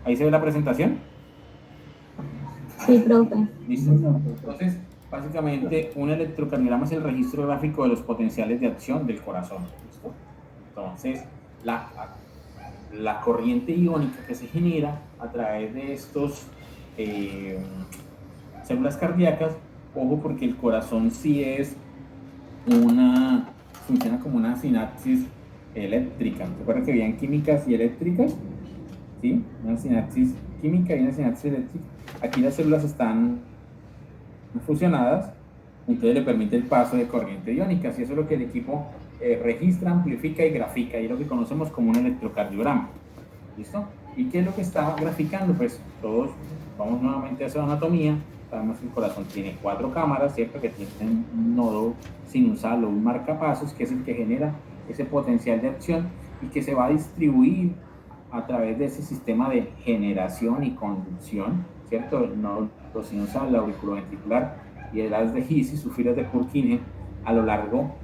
¿Ahí se ve la presentación? Sí, profe. ¿Listo? Entonces, básicamente, un electrocardiograma es el registro gráfico de los potenciales de acción del corazón. ¿Listo? Entonces, la corriente iónica que se genera a través de estos células cardíacas, ojo, porque el corazón sí es funciona como una sinapsis eléctrica. ¿Se acuerdan que habían químicas y eléctricas? ¿Sí? Una sinapsis química y una sinapsis eléctrica. Aquí las células están fusionadas, entonces le permite el paso de corriente iónica. Y eso es lo que el equipo registra, amplifica y grafica, y es lo que conocemos como un electrocardiograma. ¿Listo? ¿Y qué es lo que está graficando? Pues todos vamos nuevamente a hacer anatomía. Sabemos que el corazón tiene 4 cámaras, ¿cierto? Que tienen un nodo sinusal o un marcapasos, que es el que genera ese potencial de acción y que se va a distribuir a través de ese sistema de generación y conducción, ¿cierto? El nodo sinusal, la auriculoventricular y el haz de His y sus filas de Purkinje a lo largo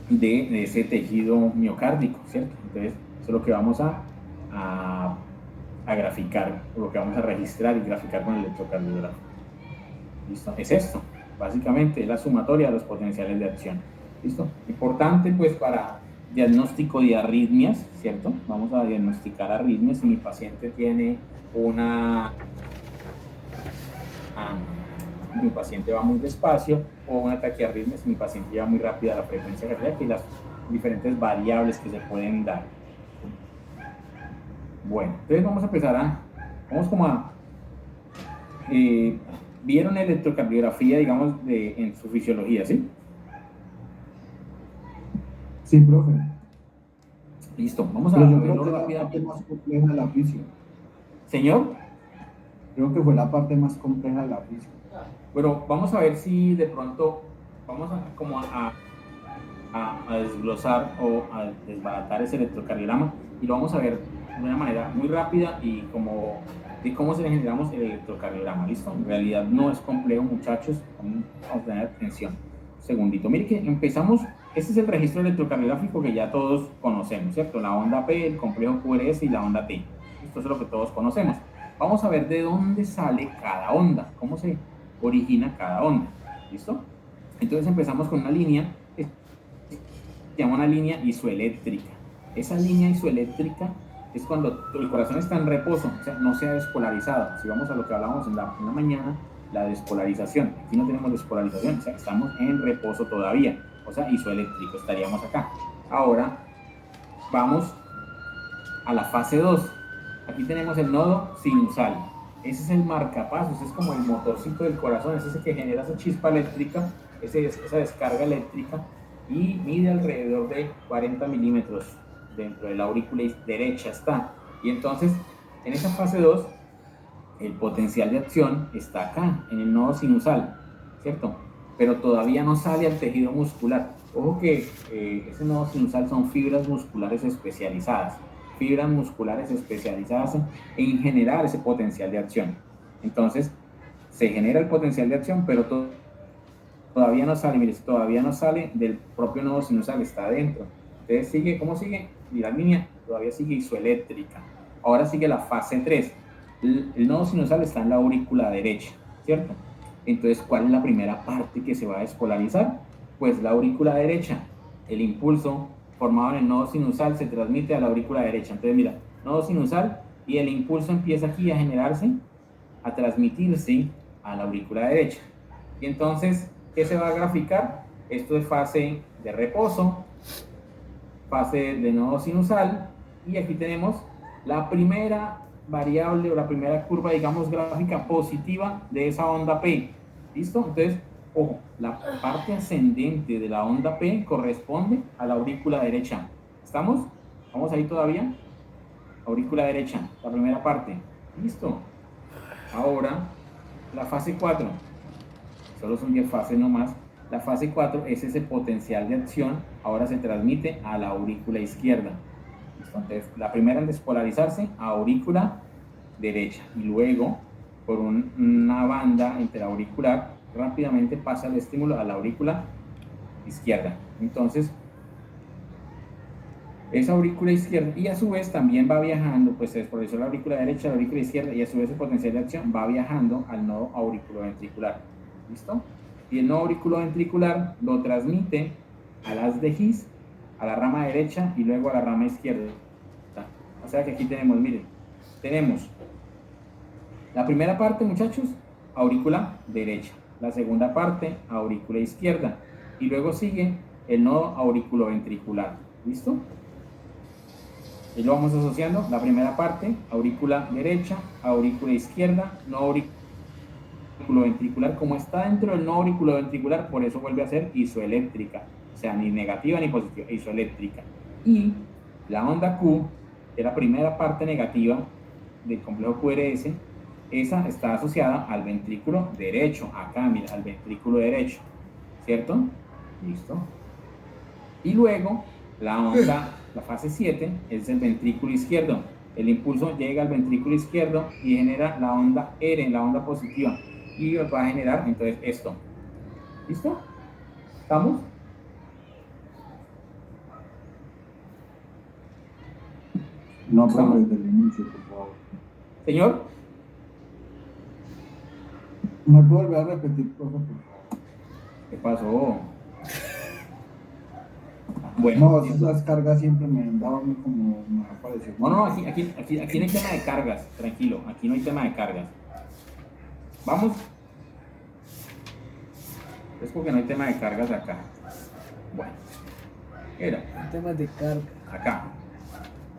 de ese tejido miocárdico, ¿cierto? Entonces, eso es lo que vamos a, a graficar, lo que vamos a registrar y graficar con el electrocardiograma. ¿Listo? Es esto, básicamente, es la sumatoria de los potenciales de acción. ¿Listo? Importante, pues, para diagnóstico de arritmias, ¿cierto? Vamos a diagnosticar arritmias si mi paciente tiene mi paciente va muy despacio, o una taquiarritmia si mi paciente lleva muy rápida la frecuencia cardíaca y las diferentes variables que se pueden dar. Bueno, entonces vamos a empezar vamos como vieron electrocardiografía, digamos, en su fisiología, ¿sí? Sí, profe. Listo, vamos Pero a yo creo verlo que es la parte rápidamente. más compleja de la fisio. Señor, Creo que fue la parte más compleja de la fisio. pero vamos a ver si de pronto vamos a desglosar o a desbaratar ese electrocardiograma y lo vamos a ver de una manera muy rápida y como de cómo se le generamos el electrocardiograma. ¿Listo? En realidad no es complejo, muchachos. Vamos a tener atención. Segundito. Mire que empezamos. Este es el registro electrocardiográfico que ya todos conocemos, ¿cierto? La onda P, el complejo QRS y la onda T. Esto es lo que todos conocemos. Vamos a ver de dónde sale cada onda, cómo se origina cada onda. ¿Listo? Entonces empezamos con una línea que se llama una línea isoeléctrica. Esa línea isoeléctrica es cuando el corazón está en reposo, o sea, no se ha despolarizado. Si vamos a lo que hablábamos en la mañana, la despolarización. Aquí no tenemos despolarización, o sea, estamos en reposo todavía, o sea, isoeléctrico, estaríamos acá. Ahora vamos a la fase 2. Aquí tenemos el nodo sinusal. Ese es el marcapasos, es como el motorcito del corazón, es ese que genera esa chispa eléctrica, esa descarga eléctrica, y mide alrededor de 40 milímetros dentro de la aurícula derecha está. Y entonces, en esa fase 2, el potencial de acción está acá, en el nodo sinusal, ¿cierto? Pero todavía no sale al tejido muscular. Ojo que ese nodo sinusal son fibras musculares especializadas en generar ese potencial de acción. Entonces, se genera el potencial de acción, pero todavía no sale, mire, todavía no sale del propio nodo sinusal, está adentro. Entonces sigue, ¿cómo sigue? Y la línea todavía sigue isoeléctrica. Ahora sigue la fase 3. El nodo sinusal está en la aurícula derecha, ¿cierto? Entonces, ¿cuál es la primera parte que se va a despolarizar? Pues la aurícula derecha. El impulso formado en el nodo sinusal se transmite a la aurícula derecha. Entonces, mira, nodo sinusal y el impulso empieza aquí a generarse, a transmitirse a la aurícula derecha. Y entonces, ¿qué se va a graficar? Esto es fase de reposo, fase de nodo sinusal, y aquí tenemos la primera variable o la primera curva, digamos, gráfica positiva de esa onda P. ¿Listo? Entonces, ojo, la parte ascendente de la onda P corresponde a la aurícula derecha. ¿Estamos? ¿Vamos ahí todavía? Aurícula derecha, la primera parte. ¿Listo? Ahora, la fase 4. Solo son 10 fases nomás. La fase 4 es ese potencial de acción, ahora se transmite a la aurícula izquierda. ¿Listo? Entonces, la primera en despolarizarse, a aurícula derecha, y luego, por una banda interauricular, rápidamente pasa el estímulo a la aurícula izquierda. Entonces, esa aurícula izquierda, y a su vez también va viajando, pues se despolarizó la aurícula derecha, la aurícula izquierda, y a su vez el potencial de acción va viajando al nodo auriculoventricular. ¿Listo? Y el nodo auriculoventricular lo transmite al haz de His, a la rama derecha y luego a la rama izquierda. O sea que aquí tenemos, miren, tenemos la primera parte, muchachos, aurícula derecha. La segunda parte, aurícula izquierda. Y luego sigue el nodo auriculoventricular. ¿Listo? Y lo vamos asociando. La primera parte, aurícula derecha, aurícula izquierda, nodo auriculoventricular. Como está dentro del nodo auriculoventricular, por eso vuelve a ser isoeléctrica. O sea, ni negativa ni positiva, isoeléctrica. Y la onda Q, que es la primera parte negativa del complejo QRS, esa está asociada al ventrículo derecho, acá, mira, al ventrículo derecho, ¿cierto? Listo. Y luego, la onda, la fase 7, es el ventrículo izquierdo. El impulso llega al ventrículo izquierdo y genera la onda R, la onda positiva, y va a generar, entonces, esto. ¿Listo? ¿Estamos? No, pero desde el inicio, por favor. Señor, ¿Me puede volver a repetir, profe, por favor? ¿qué pasó? Bueno, No, esas cargas siempre me han dado a mí como me ha parecido. no, aquí no hay tema de cargas, tranquilo, aquí no hay tema de cargas. Vamos. Es porque no hay tema de cargas acá. Bueno, era. Temas de carga. Acá.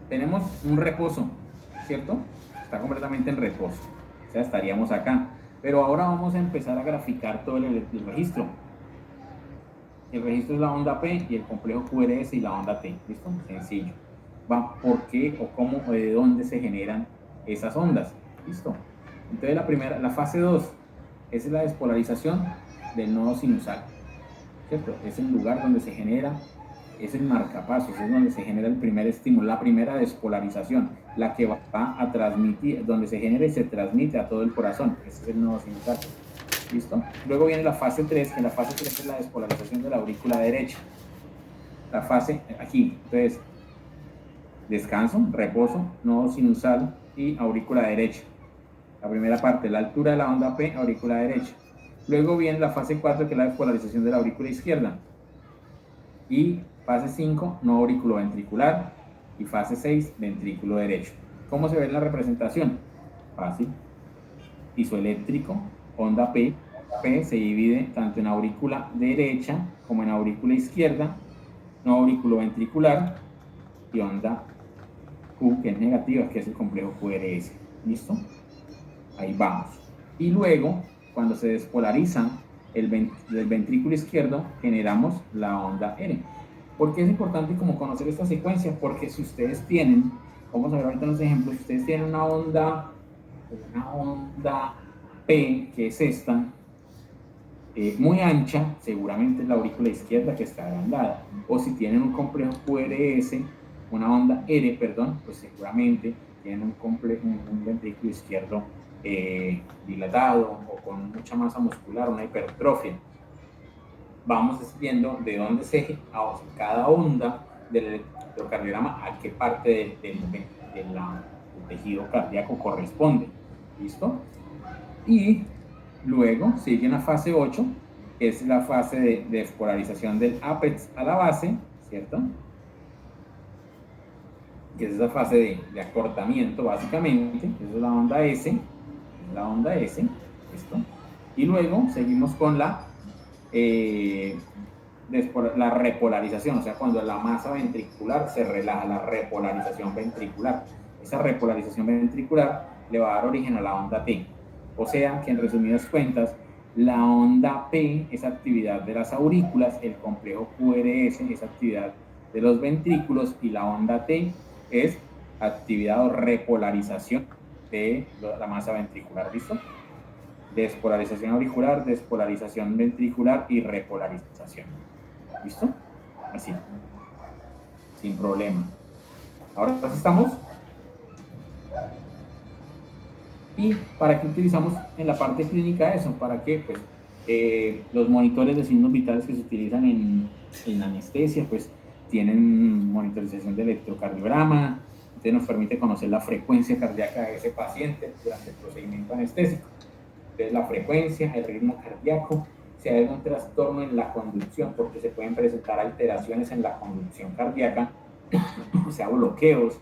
Tenemos un reposo, ¿cierto? Está completamente en reposo. O sea, estaríamos acá. Pero ahora vamos a empezar a graficar todo el registro. El registro es la onda P y el complejo QRS y la onda T. ¿Listo? Sencillo. Va por qué o cómo o de dónde se generan esas ondas. ¿Listo? Entonces la fase 2 es la despolarización del nodo sinusal. ¿Cierto? Es el lugar donde se genera, es el marcapasos, es donde se genera el primer estímulo, la primera despolarización, la que va a transmitir, donde se genera y se transmite a todo el corazón. Ese es el nodo sinusal. ¿Listo? Luego viene la fase 3, que la fase 3 es la despolarización de la aurícula derecha. La fase aquí, entonces, descanso, reposo, nodo sinusal y aurícula derecha. La primera parte, la altura de la onda P, aurícula derecha. Luego viene la fase 4, que es la despolarización de la aurícula izquierda. Y fase 5, nodo auriculoventricular. Y fase 6, ventrículo derecho. ¿Cómo se ve en la representación? Fácil. Isoeléctrico, onda P. P se divide tanto en aurícula derecha como en aurícula izquierda, nodo auriculoventricular y onda Q, que es negativa, que es el complejo QRS. ¿Listo? Ahí vamos. Y luego, cuando se despolariza el ventrículo izquierdo, generamos la onda R. ¿Por qué es importante como conocer esta secuencia? Porque si ustedes tienen, vamos a ver ahorita los ejemplos, si ustedes tienen una onda P, que es esta, muy ancha, seguramente es la aurícula izquierda que está agrandada. O si tienen un complejo QRS, una onda R, perdón, pues seguramente tienen un ventrículo izquierdo dilatado o con mucha masa muscular, una hipertrofia. Vamos viendo de dónde cada onda del electrocardiograma a qué parte del tejido cardíaco corresponde. ¿Listo? Y luego sigue una fase 8, que es la fase de despolarización del ápex a la base, ¿cierto? Que es esa fase de acortamiento, básicamente. Esa es la onda S. ¿Listo? Y luego seguimos con la repolarización, o sea, cuando la masa ventricular se relaja, la repolarización ventricular. Esa repolarización ventricular le va a dar origen a la onda T. O sea, que en resumidas cuentas, la onda P es actividad de las aurículas, el complejo QRS es actividad de los ventrículos y la onda T es actividad o repolarización de la masa ventricular. ¿Listo? Despolarización auricular, despolarización ventricular y repolarización. ¿Listo? Así. Sin problema. Ahora estamos. ¿Y para qué utilizamos en la parte clínica eso? ¿Para qué? Pues los monitores de signos vitales que se utilizan en anestesia, pues tienen monitorización de electrocardiograma, entonces nos permite conocer la frecuencia cardíaca de ese paciente durante el procedimiento anestésico. Entonces la frecuencia, el ritmo cardíaco, si hay algún trastorno en la conducción, porque se pueden presentar alteraciones en la conducción cardíaca, o sea, bloqueos,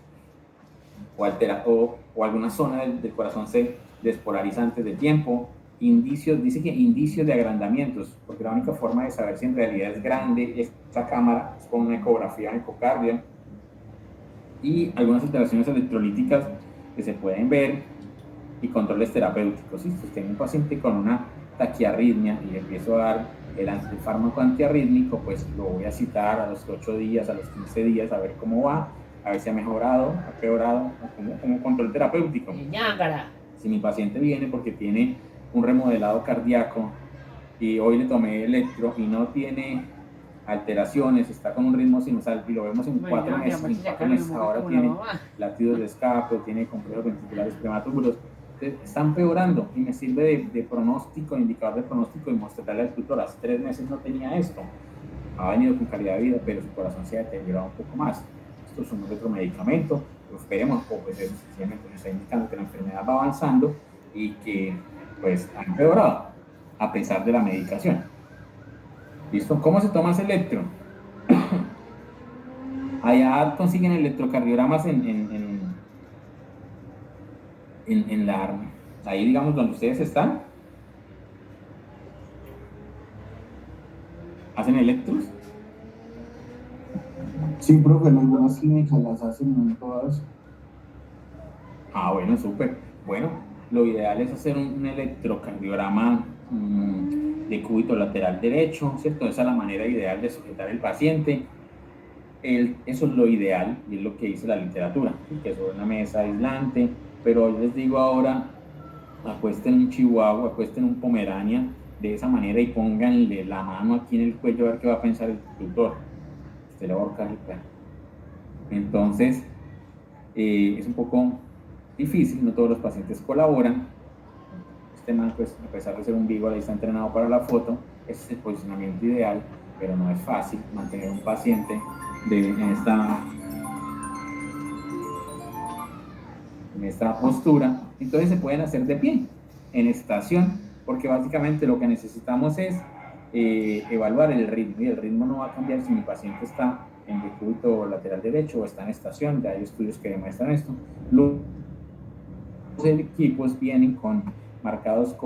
o alguna zona del corazón se despolariza antes de tiempo, indicios, dice que indicios de agrandamientos, porque la única forma de saber si en realidad es grande esta cámara es con una ecografía en ecocardio, y algunas alteraciones electrolíticas que se pueden ver, y controles terapéuticos. Si tengo un paciente con una taquiarritmia y le empiezo a dar el fármaco antiarrítmico, pues lo voy a citar a los 8 días, a los 15 días, a ver cómo va, a ver si ha mejorado, ha empeorado, como control terapéutico. Si mi paciente viene porque tiene un remodelado cardíaco y hoy le tomé electro y no tiene alteraciones, está con un ritmo sinusal y lo vemos en 4 meses, ahora tiene latidos de escape, tiene complejos ventriculares prematuros, está empeorando y me sirve de pronóstico, indicador de pronóstico y mostrarle al tutor, hace 3 meses no tenía esto, ha venido con calidad de vida, pero su corazón se ha deteriorado un poco más. Esto es un otro medicamento, lo esperemos, o pues eso sencillamente nos está indicando que la enfermedad va avanzando y que pues ha empeorado a pesar de la medicación. ¿Listo? ¿Cómo se toma ese electro? Allá consiguen electrocardiogramas en la, ahí digamos donde ustedes están. ¿Hacen electros? Sí, profe, en algunas clínicas las hacen, no en todas. Ah, bueno, súper. Bueno, lo ideal es hacer un electrocardiograma de cúbito lateral derecho, ¿cierto? Esa es la manera ideal de sujetar el paciente. Eso es lo ideal y es lo que dice la literatura, ¿sí? Que sobre una mesa aislante, pero yo les digo ahora, acuesten un chihuahua, acuesten un pomerania de esa manera y pónganle la mano aquí en el cuello a ver qué va a pensar el tutor. Usted le va a ahorcar el perro. Entonces, es un poco difícil, no todos los pacientes colaboran. Este man, pues, a pesar de ser un vivo, ahí está entrenado para la foto, ese es el posicionamiento ideal, pero no es fácil mantener un paciente en esta postura. Entonces se pueden hacer de pie, en estación, porque básicamente lo que necesitamos es evaluar el ritmo, y el ritmo no va a cambiar si mi paciente está en decúbito lateral derecho o está en estación. Ya hay estudios que demuestran esto. Los equipos vienen marcados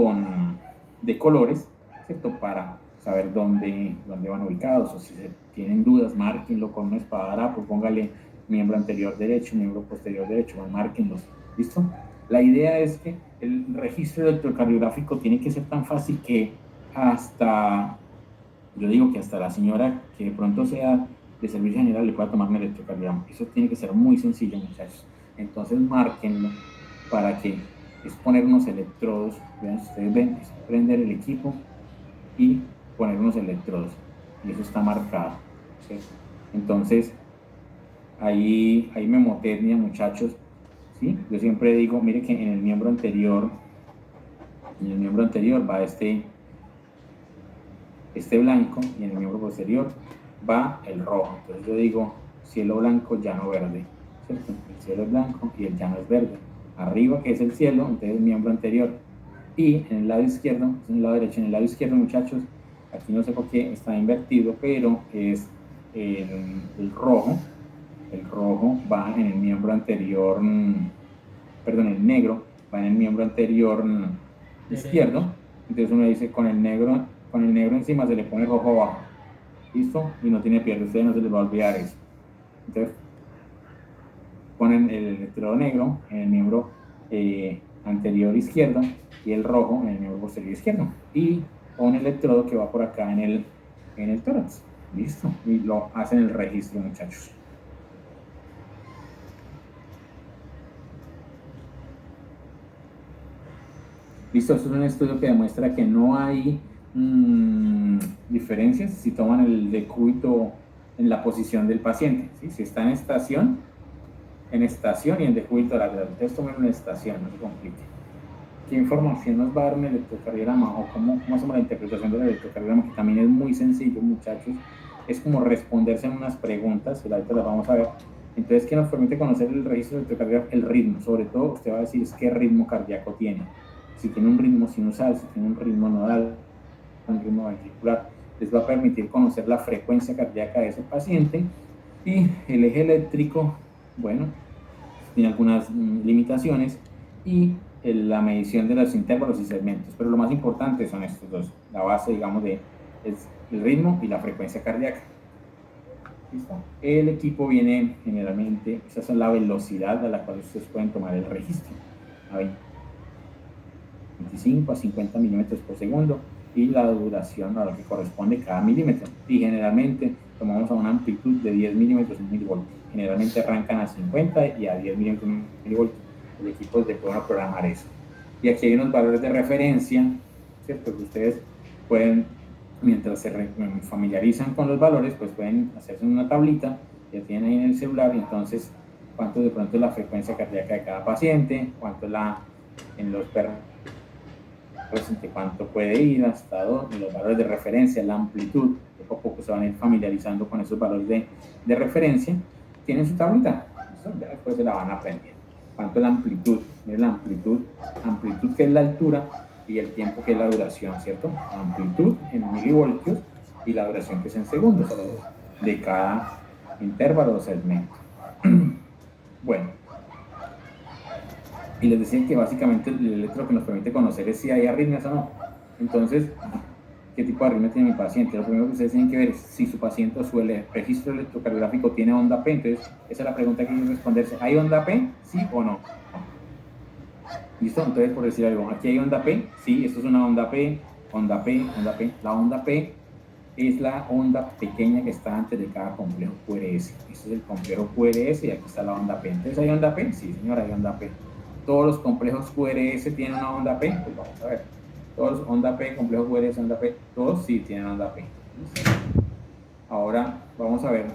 de colores, ¿cierto? Para saber dónde van ubicados, o si se tienen dudas, márquenlo con un espadadrapo, póngale miembro anterior derecho, miembro posterior derecho, márquenlos, ¿listo? La idea es que el registro electrocardiográfico tiene que ser tan fácil que yo digo que hasta la señora que de pronto sea de servicio general le pueda tomar un electrocardiograma. Eso tiene que ser muy sencillo, muchachos. Entonces márquenlo para que es poner unos electrodos, vean, ustedes ven, es prender el equipo y poner unos electrodos, y eso está marcado, ¿sí? Entonces ahí hay memotecnia, muchachos, ¿sí? Yo siempre digo, mire que en el miembro anterior va este blanco, y en el miembro posterior va el rojo. Entonces yo digo cielo blanco, llano verde, ¿cierto? El cielo es blanco y el llano es verde. Arriba, que es el cielo, entonces el miembro anterior, y en el lado izquierdo, en el lado derecho, en el lado izquierdo, muchachos, aquí no sé por qué está invertido, pero es el rojo va en el miembro anterior, perdón, el negro va en el miembro anterior izquierdo. Entonces uno dice, con el negro encima se le pone rojo abajo, ¿listo? Y no tiene pierde, ustedes no se les va a olvidar eso. Entonces ponen el electrodo negro en el miembro anterior izquierdo y el rojo en el miembro posterior izquierdo, y un electrodo que va por acá en el tórax, listo, y lo hacen el registro, muchachos. Listo, esto es un estudio que demuestra que no hay diferencias si toman el decúbito en la posición del paciente, ¿sí? Si está en estación y en decúbito lateral. Entonces tomen una estación, no se complique. ¿Qué información nos va a dar un electrocardiograma, o cómo hacemos la interpretación del electrocardiograma? Que también es muy sencillo, muchachos. es como responderse en unas preguntas, que ahorita las vamos a ver. Entonces, ¿qué nos permite conocer el registro electrocardiograma? El ritmo, sobre todo, usted va a decir qué ritmo cardíaco tiene. Si tiene un ritmo sinusal, si tiene un ritmo nodal, un ritmo ventricular, les va a permitir conocer la frecuencia cardíaca de ese paciente. Y el eje eléctrico, bueno, tiene algunas limitaciones, y la medición de los intervalos y segmentos, pero lo más importante son estos dos, la base, digamos, es el ritmo y la frecuencia cardíaca. ¿Listo? El equipo viene generalmente, esa es la velocidad a la cual ustedes pueden tomar el registro, a 25 a 50 milímetros por segundo, y la duración a lo que corresponde cada milímetro, y generalmente tomamos a una amplitud de 10 milímetros en milivoltios. Generalmente arrancan a 50 y a 10 milímetros en milivoltios. El equipo de puede programar eso. Y aquí hay unos valores de referencia, ¿cierto? Que ustedes pueden, mientras se familiarizan con los valores, pues pueden hacerse una tablita, ya tienen ahí en el celular, y entonces cuánto de pronto es la frecuencia cardíaca de cada paciente, cuánto es en los perros, cuánto puede ir, hasta dónde, los valores de referencia, la amplitud, poco a poco se van a ir familiarizando con esos valores de referencia. Tienen su tablita, ya después se la van a aprender. ¿Cuánto es la amplitud? Miren la amplitud que es la altura, y el tiempo que es la duración, ¿cierto? La amplitud en milivoltios y la duración que es en segundos de cada intervalo o segmento. Bueno, y les decía que básicamente el electro que nos permite conocer es si hay arritmias o no. Entonces, ¿qué tipo de arritmia tiene mi paciente? Lo primero que ustedes tienen que ver es si su paciente o su registro electrocardiográfico tiene onda P. Entonces, esa es la pregunta que hay que responderse. ¿Hay onda P? ¿Sí o no? ¿Listo? Entonces, por decir algo, aquí hay onda P. Sí, esto es una onda P, onda P, onda P. La onda P es la onda pequeña que está antes de cada complejo QRS. Este es el complejo QRS y aquí está la onda P. Entonces, ¿hay onda P? Sí, señora, hay onda P. ¿Todos los complejos QRS tienen una onda P? Pues vamos a ver. Todos onda P, complejo QRS, onda P, todos sí tienen onda P. Ahora vamos a ver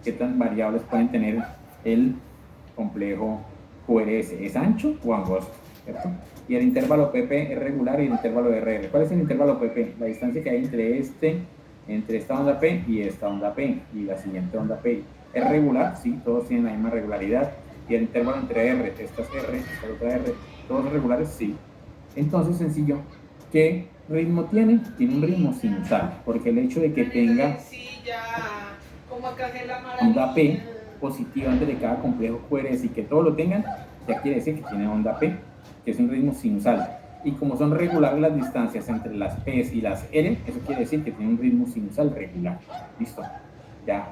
qué tan variables pueden tener el complejo QRS. ¿Es ancho o angosto? ¿Cierto? Y el intervalo PP es regular y el intervalo RR. ¿Cuál es el intervalo PP? La distancia que hay entre esta onda P y esta onda P y la siguiente onda P. ¿Es regular? Sí, todos tienen la misma regularidad. Y el intervalo entre R, esta es R, esta otra R, ¿todos regulares? Sí. Entonces, sencillo, ¿qué ritmo tiene? Tiene un ritmo sinusal, porque el hecho de que tenga onda P positiva antes de cada complejo QRS y que todos lo tengan, ya quiere decir que tiene onda P, que es un ritmo sinusal. Y como son regulares las distancias entre las P y las L, eso quiere decir que tiene un ritmo sinusal regular. Listo, ya.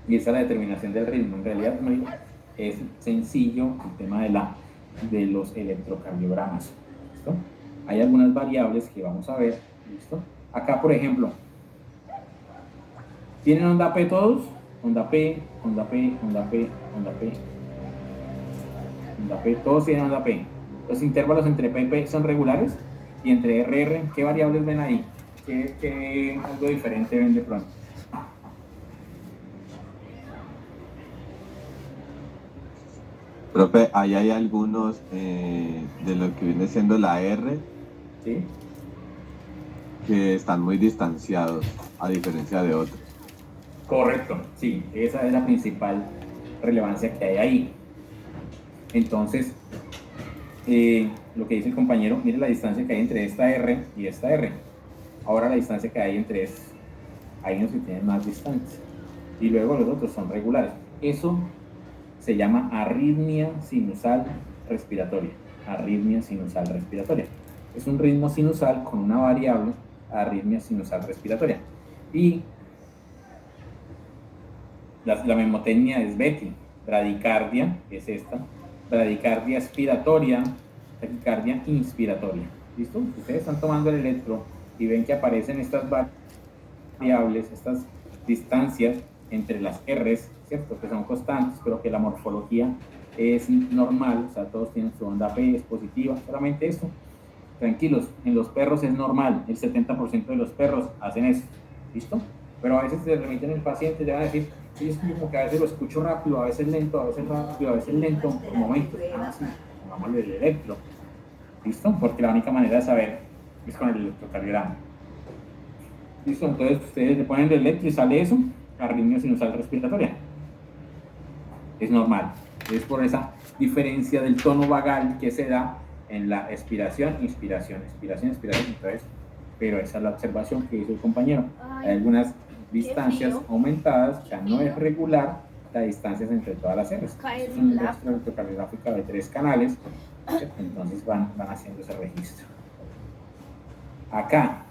Y esa es la determinación del ritmo. En realidad, es sencillo el tema de los electrocardiogramas. ¿Listo? Hay algunas variables que vamos a ver. ¿Listo? Acá, por ejemplo, ¿tienen onda P todos? Onda P, onda P, onda P, onda P. Onda P, todos tienen onda P. Los intervalos entre P y P son regulares. Y entre RR, ¿qué variables ven ahí? ¿Qué algo diferente ven de pronto? Profe, ahí hay algunos de lo que viene siendo la R, ¿sí?, que están muy distanciados, a diferencia de otros. Correcto, sí, esa es la principal relevancia que hay ahí. Entonces, lo que dice el compañero, mire la distancia que hay entre esta R y esta R. Ahora la distancia que hay entre hay unos que tienen más distancia. Y luego los otros son regulares. Eso se llama arritmia sinusal respiratoria. Arritmia sinusal respiratoria. Es un ritmo sinusal con una variable arritmia sinusal respiratoria. Y la memotecnia es Betty. Bradicardia es esta. Bradicardia expiratoria, taquicardia inspiratoria. ¿Listo? Ustedes están tomando el electro y ven que aparecen estas variables, estas distancias entre las R's, ¿cierto? Que son constantes, pero que la morfología es normal, o sea, todos tienen su onda P, es positiva, solamente eso. Tranquilos, en los perros es normal, el 70% de los perros hacen eso, ¿listo? Pero a veces se remiten el paciente y le van a decir, sí, es como que a veces lo escucho rápido, a veces lento, a veces rápido, a veces lento, por momentos. Ah, sí, pongámosle el electro, ¿listo? Porque la única manera de saber es con el electrocardiograma. ¿Listo? Entonces ustedes le ponen el electro y sale eso, arritmia sinusal respiratoria. Es normal. Es por esa diferencia del tono vagal que se da en la expiración, inspiración, expiración, expiración. Entonces, pero esa es la observación que hizo el compañero. Hay algunas distancias aumentadas, o sea, no es regular la distancia entre todas las R's. Es una muestra electrocardiográfica de 3 canales, entonces van haciendo ese registro. Acá,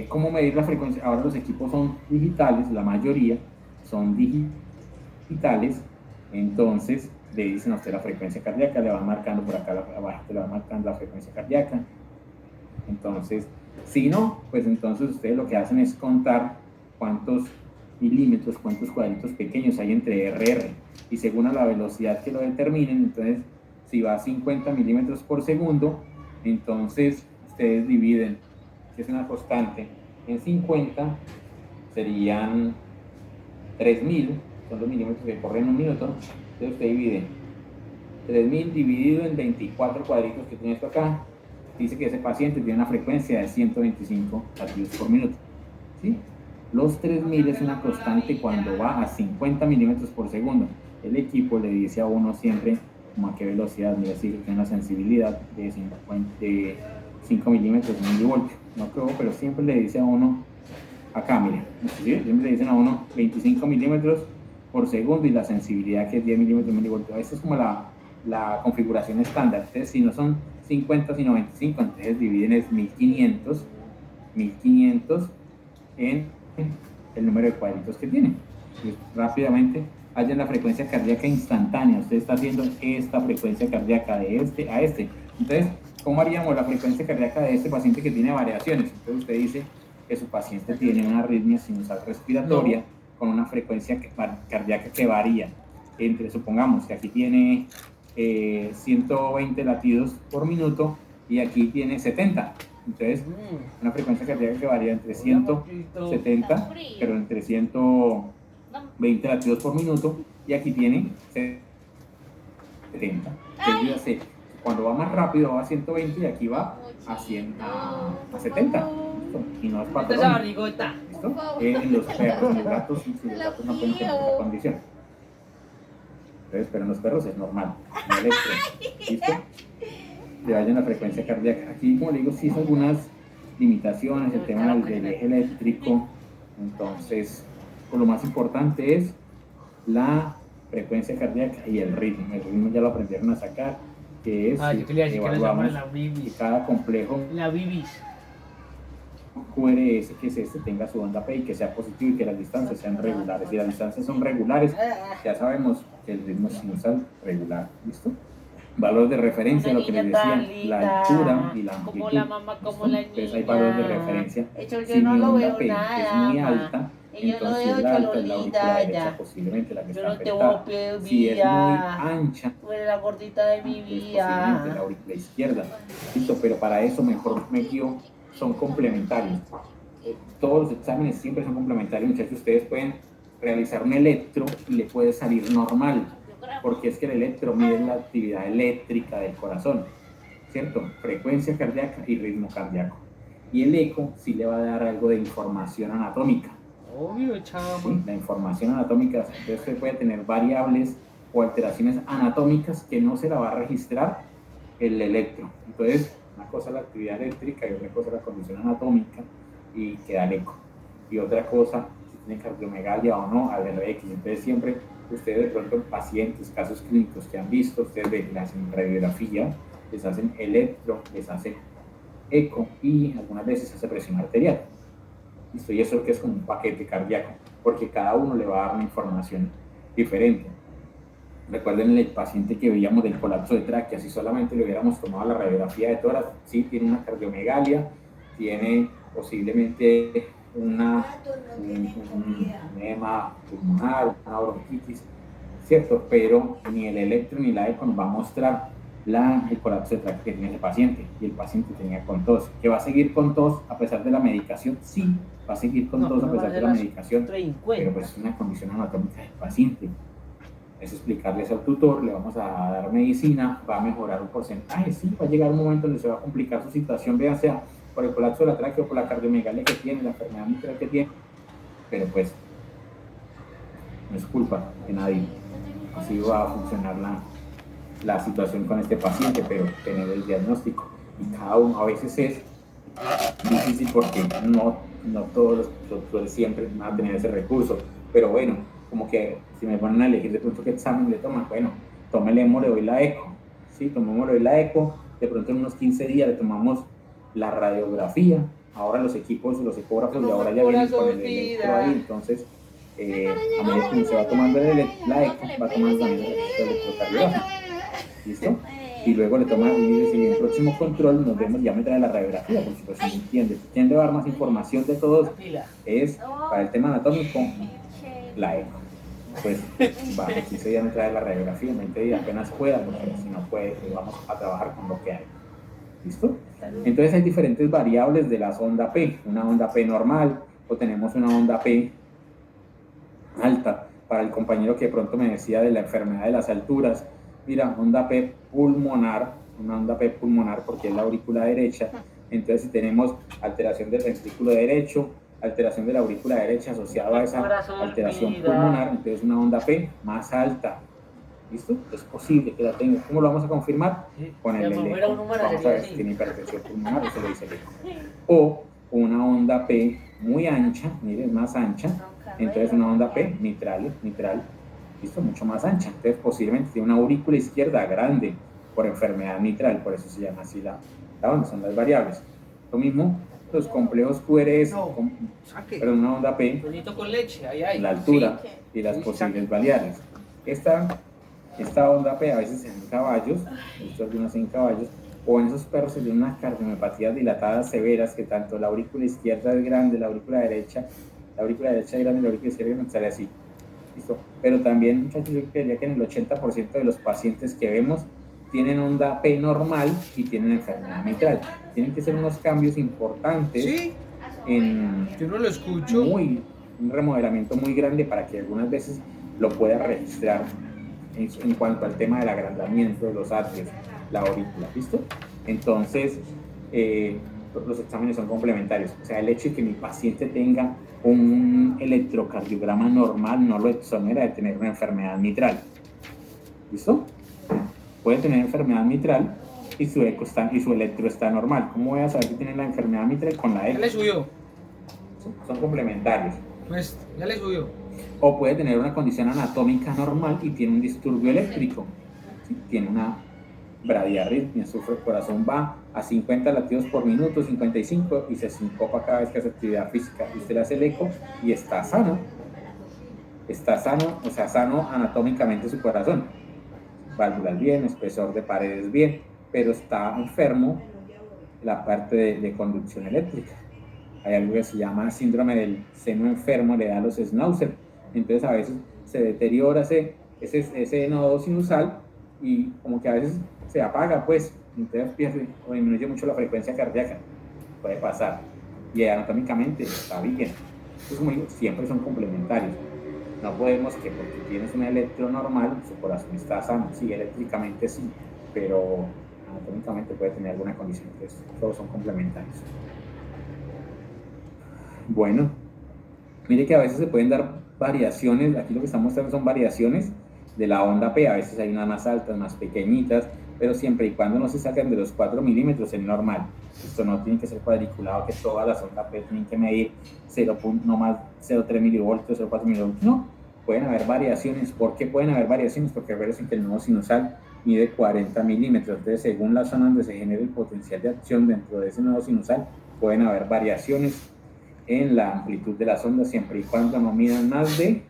¿cómo medir la frecuencia? Ahora los equipos son digitales, la mayoría son digitales, entonces le dicen a usted la frecuencia cardíaca, le van marcando por acá abajo, le van marcando la frecuencia cardíaca. Entonces, si no, pues entonces ustedes lo que hacen es contar cuántos milímetros, cuántos cuadritos pequeños hay entre RR, y según a la velocidad que lo determinen, entonces si va a 50 milímetros por segundo, entonces ustedes dividen, que es una constante, en 50 serían 3000, son los milímetros que corren en un minuto. Entonces usted divide 3000 dividido en 24 cuadritos que tiene esto acá. Dice que ese paciente tiene una frecuencia de 125 latidos por minuto, ¿sí? Los 3000 es una constante cuando va a 50 milímetros por segundo. El equipo le dice a uno siempre como a qué velocidad, mira, si tiene una sensibilidad de 5 milímetros de milivoltio. No creo, pero siempre le dice a uno, acá, mire, ¿sí? Siempre le dicen a uno 25 milímetros por segundo y la sensibilidad que es 10 milímetros de milivoltio. Esa es como la configuración estándar. Entonces, si no son 50 sino 25, entonces dividen es 1500 en el número de cuadritos que tiene. Entonces, rápidamente hallan la frecuencia cardíaca instantánea. Usted está haciendo esta frecuencia cardíaca de este a este. Entonces, ¿cómo haríamos la frecuencia cardíaca de este paciente que tiene variaciones? Entonces usted dice que su paciente tiene una arritmia sinusal respiratoria con una frecuencia cardíaca que varía entre, supongamos que aquí tiene 120 latidos por minuto y aquí tiene 70. Entonces, una frecuencia cardíaca que varía entre 170, pero entre 120 latidos por minuto, y aquí tiene 70. Entonces, cuando va más rápido va a 120 y aquí va a 70. ¿Listo? Y no es patrón. ¿Listo? En los perros, en los gatos, si los gatos no pueden tener esa condición. Entonces, pero en los perros es normal. En el electro, ¿listo? Le vayan la frecuencia cardíaca. Aquí, como le digo, sí son algunas limitaciones, el tema del eje eléctrico. Entonces, lo más importante es la frecuencia cardíaca y el ritmo. El ritmo ya lo aprendieron a sacar, que es evaluamos que cada complejo QRS, que es este, tenga su onda P y que sea positivo y que las distancias sean regulares. Si las distancias son regulares, ya sabemos que el ritmo es sinusal regular. ¿Listo? Valores de referencia, lo que les decía, la altura y la amplitud. Entonces hay valores de referencia. Si mi onda P es muy alta, entonces la alta es la aurícula derecha, posiblemente la que está afectada. Si es muy ancha, la gordita de mi vida. Posiblemente la aurícula izquierda. Listo, pero para eso mejor me guío, son complementarios. Todos los exámenes siempre son complementarios. Muchachos, ustedes pueden realizar un electro y le puede salir normal, porque es que el electro mide la actividad eléctrica del corazón, ¿cierto? Frecuencia cardíaca y ritmo cardíaco. Y el eco sí le va a dar algo de información anatómica. Obvio, chamo. ¿Sí? La información anatómica, entonces usted puede tener variables o alteraciones anatómicas que no se la va a registrar el electro. Entonces, una cosa es la actividad eléctrica y otra cosa es la condición anatómica y queda el eco. Y otra cosa, si tiene cardiomegalia o no, al RX. Entonces, siempre ustedes de pronto en pacientes, casos clínicos que han visto, ustedes les hacen radiografía, les hacen electro, les hacen eco y algunas veces hace presión arterial. ¿Listo? Y eso que es como un paquete cardíaco, porque cada uno le va a dar una información diferente. Recuerden el paciente que veíamos del colapso de tráquea, si solamente le hubiéramos tomado la radiografía de tórax, sí tiene una cardiomegalia, tiene posiblemente un edema pulmonar, una bronquitis, ¿cierto? Pero ni el electro ni la eco nos va a mostrar el colapso de tráquea que tiene ese paciente, y el paciente tenía con tos. ¿Que va a seguir con tos a pesar de la medicación? Sí, va a seguir con tos a pesar de la medicación, pero pues es una condición anatómica del paciente. es explicarles al tutor, le vamos a dar medicina, va a mejorar un porcentaje, sí, va a llegar un momento donde se va a complicar su situación, vean sea por el colapso de la tráquea o por la cardiomegalia que tiene, la enfermedad mitral que tiene, pero pues no es culpa de nadie. Así va a funcionar la situación con este paciente, pero tener el diagnóstico. Y cada uno a veces es difícil porque no todos los doctores siempre van a tener ese recurso, pero bueno, como que si me ponen a elegir de pronto qué examen le toman, bueno, tómele, le doy la eco, ¿sí? Tomémosle la eco, de pronto en unos 15 días le tomamos la radiografía, ahora los equipos, los ecógrafos de ahora ya vienen con el electro ahí, entonces a medida que se va tomando la eco, va tomando también el electrocardiograma, ¿listo? Y luego le toma y dice, si en el próximo control nos vemos, ya me trae la radiografía, por supuesto, si entiende. ¿Quién le va a dar más información de todos? Es, para el tema anatómico, la eco. Pues va, si se ya me trae la radiografía, 20 días apenas pueda, porque si no puede, pues vamos a trabajar con lo que hay. ¿Listo? Entonces hay diferentes variables de la sonda P, una onda P normal, o tenemos una onda P alta, para el compañero que de pronto me decía de la enfermedad de las alturas, mira, onda P pulmonar, una onda P pulmonar porque es la aurícula derecha, entonces si tenemos alteración del ventrículo derecho, alteración de la aurícula derecha asociada a esa alteración pulmonar, entonces una onda P más alta, ¿listo? Es posible que la tenga. ¿Cómo lo vamos a confirmar? Con el electro. Vamos a ver si tiene hipertensión pulmonar, eso lo dice el eco. O una onda P muy ancha, miren, más ancha, entonces una onda P mitral, ¿listo? Mucho más ancha, entonces posiblemente tiene una aurícula izquierda grande por enfermedad mitral, por eso se llama así la onda, son las variables. Lo mismo, los complejos QRS, pero una onda P, con leche, la altura y las posibles variables. Esta onda P a veces en caballos, algunas en caballos, o en esos perros que tienen unas cardiomepatías dilatadas severas, que tanto la aurícula izquierda es grande, la aurícula derecha es grande, la aurícula izquierda no sale así. ¿Listo? Pero también, muchachos, yo creería que en el 80% de los pacientes que vemos tienen onda P normal y tienen enfermedad mitral. Tienen que ser unos cambios importantes. ¿Sí? Yo no lo escucho. Un remodelamiento muy grande para que algunas veces lo pueda registrar en cuanto al tema del agrandamiento de los atrios, la aurícula, ¿listo? Entonces, los exámenes son complementarios. O sea, el hecho de que mi paciente tenga un electrocardiograma normal no lo exonera de tener una enfermedad mitral. ¿Listo? Puede tener enfermedad mitral y su electro está normal. ¿Cómo voy a saber que tiene la enfermedad mitral con la eco? Ya le subió. Son complementarios. Pues, ya le subió. O puede tener una condición anatómica normal y tiene un disturbio eléctrico. ¿Sí? Tiene una bradiarritmia, sufre el corazón, va a 50 latidos por minuto, 55, y se sincopa cada vez que hace actividad física. Y usted le hace el eco y está sano. Está sano, o sea, sano anatómicamente su corazón. Válvulas bien, espesor de paredes bien, pero está enfermo la parte de conducción eléctrica. Hay algo que se llama síndrome del seno enfermo, le da a los Schnauzer. Entonces a veces se deteriora ese nodo sinusal y como que a veces se apaga, pues, entonces pierde o disminuye mucho la frecuencia cardíaca. Puede pasar. Y anatómicamente está bien. Entonces, siempre son complementarios. No podemos que porque tienes un electro normal, su corazón está sano. Sí, eléctricamente sí, pero anatómicamente puede tener alguna condición. Entonces, todos son complementarios. Bueno, mire que a veces se pueden dar variaciones, aquí lo que estamos mostrando son variaciones de la onda P, a veces hay unas más altas, más pequeñitas, pero siempre y cuando no se saquen de los 4 milímetros es normal. Esto no tiene que ser cuadriculado, que todas las ondas P tienen que medir 0.3 milivoltios, 0.4 milivoltios, no, pueden haber variaciones. ¿Por qué pueden haber variaciones? Porque recuerden que el nodo sinusal mide 40 milímetros, entonces según la zona donde se genera el potencial de acción dentro de ese nodo sinusal, pueden haber variaciones en la amplitud de las ondas siempre y cuando no midan más de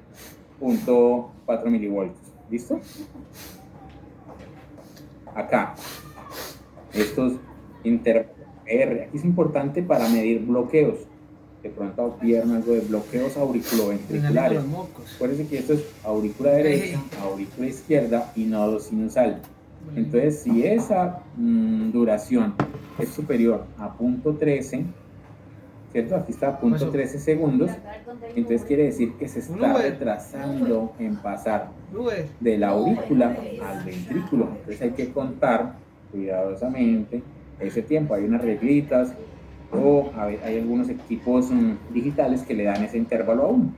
0.4 milivoltios. ¿Listo? Acá, estos R, aquí es importante para medir bloqueos. De pronto vieron algo de bloqueos auriculoventriculares. Acuérdense que esto es aurícula derecha, aurícula izquierda y nodo sinusal. Entonces, si esa duración es superior a 0.13, ¿cierto? Aquí está a punto Pasó. 13 segundos, entonces quiere decir que se está Nube. retrasando en pasar Nube. de la aurícula al ventrículo. Entonces hay que contar cuidadosamente ese tiempo. Hay unas reglitas o hay algunos equipos digitales que le dan ese intervalo a uno,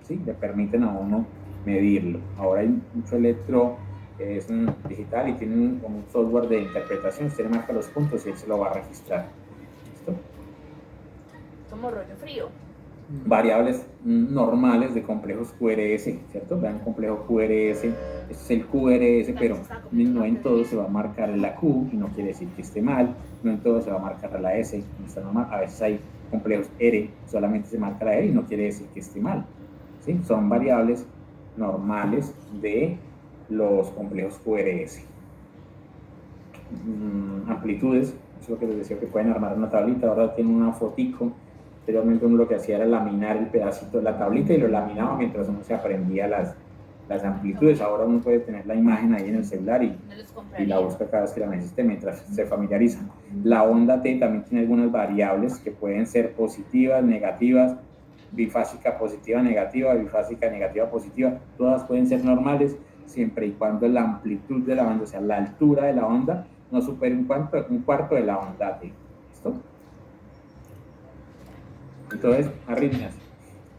¿sí? Le permiten a uno medirlo. Ahora hay mucho electro que es digital y tiene un software de interpretación. Usted le marca los puntos y él se lo va a registrar. ¿Listo? Como rollo frío. Variables normales de complejos QRS, ¿cierto? Vean complejo QRS, este es el QRS, pero no en todo se va a marcar la Q y no quiere decir que esté mal, no en todo se va a marcar la S, no está normal. A veces hay complejos R, solamente se marca la R y no quiere decir que esté mal, ¿sí? Son variables normales de los complejos QRS. Amplitudes, eso es lo que les decía, que pueden armar una tablita, ahora tienen una fotico. Anteriormente uno lo que hacía era laminar el pedacito de la tablita y lo laminaba mientras uno se aprendía las amplitudes. Ahora uno puede tener la imagen ahí en el celular y la busca cada vez que la necesite mientras se familiariza. La onda T también tiene algunas variables que pueden ser positivas, negativas, bifásica positiva, negativa, bifásica negativa, positiva. Todas pueden ser normales siempre y cuando la amplitud de la onda, o sea, la altura de la onda, no supere un cuarto de la onda T. ¿Listo? Entonces, arritmias.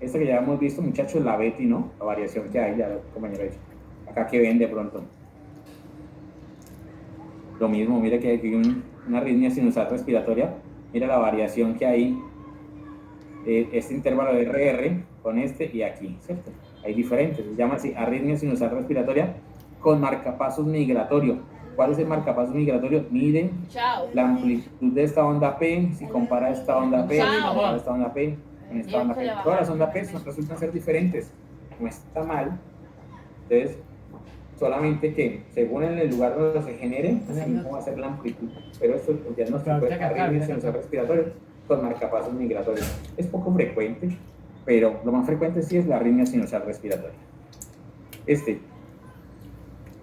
Esta que ya hemos visto, muchachos, la Betty, ¿no? La variación que hay, ya el compañero dice. Acá que ven de pronto. Lo mismo, mira que hay aquí una arritmia sinusal respiratoria. Mira la variación que hay. Este intervalo de RR con este y aquí, ¿cierto? Hay diferentes. Se llama así, arritmia sinusal respiratoria con marcapasos migratorio. ¿Cuál es el marcapasos migratorio? Mide la amplitud de esta onda P, si compara esta onda P, con esta onda P, con esta onda P. Todas las ondas P resultan ser diferentes. No está mal. Entonces, solamente que según en el lugar donde se genere, así mismo va a ser la amplitud. Pero esto es diagnóstico de arritmia sinusal respiratoria con marcapasos migratorios. Es poco frecuente, pero lo más frecuente sí es la arritmia sinusal respiratoria. Está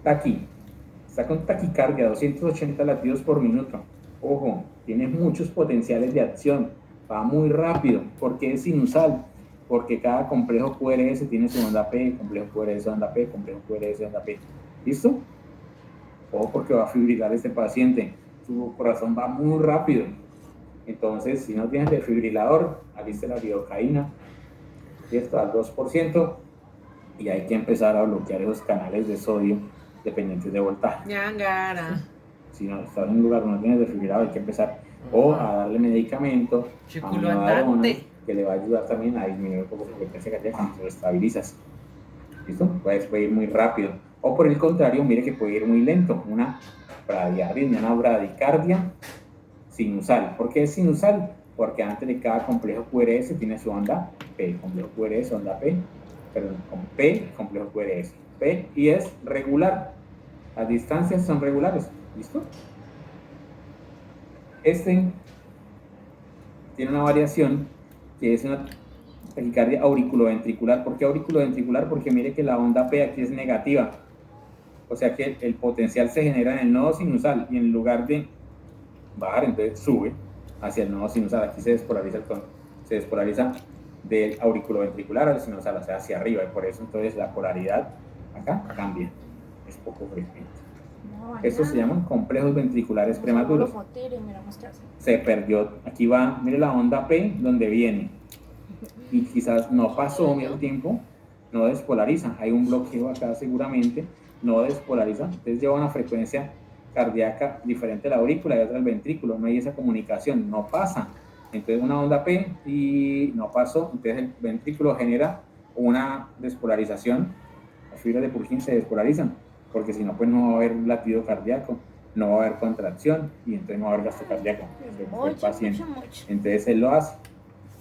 aquí. Está con taquicardia, 280 latidos por minuto. Ojo, tiene muchos potenciales de acción. Va muy rápido. ¿Por qué es sinusal? Porque cada complejo QRS tiene su onda P, complejo QRS onda P, complejo QRS onda P. ¿Listo? Ojo, porque va a fibrilar este paciente. Su corazón va muy rápido. Entonces, si no tienes desfibrilador, aliste la lidocaína. Y esto al 2%. Y hay que empezar a bloquear esos canales de sodio dependientes de voltaje. Si no estás en un lugar donde no tienes desfibrilador, hay que empezar o a darle medicamento, aminodaronas, que le va a ayudar también a disminuir un poco la frecuencia cardíaca cuando lo estabilizas. ¿Listo? Puede ir muy rápido. O por el contrario, mire que puede ir muy lento. Una bradiarritmia, una bradicardia sinusal. ¿Por qué es sinusal? Porque antes de cada complejo QRS tiene su onda P, complejo QRS, onda P, perdón, con P, complejo QRS. P y es regular. Las distancias son regulares. ¿Listo? Este tiene una variación que es una taquicardia auriculoventricular. ¿Por qué auriculoventricular? Porque mire que la onda P aquí es negativa. O sea que el potencial se genera en el nodo sinusal y en lugar de bajar, entonces sube hacia el nodo sinusal. Aquí se despolariza del auriculoventricular al sinusal, o sea, hacia arriba, y por eso entonces la polaridad acá cambia. Es poco frecuente. Estos se llaman complejos ventriculares prematuros. Se perdió. Aquí va, mire la onda P donde viene. Y quizás no pasó el tiempo, no despolariza. Hay un bloqueo acá seguramente, no despolariza. Entonces lleva una frecuencia cardíaca diferente a la aurícula y otra al ventrículo. No hay esa comunicación, no pasa. Entonces una onda P y no pasó. Entonces el ventrículo genera una despolarización. Las fibras de Purkinje se despolarizan, porque si no, pues no va a haber latido cardíaco, no va a haber contracción y entonces no va a haber gasto cardíaco. El paciente. Entonces él lo hace.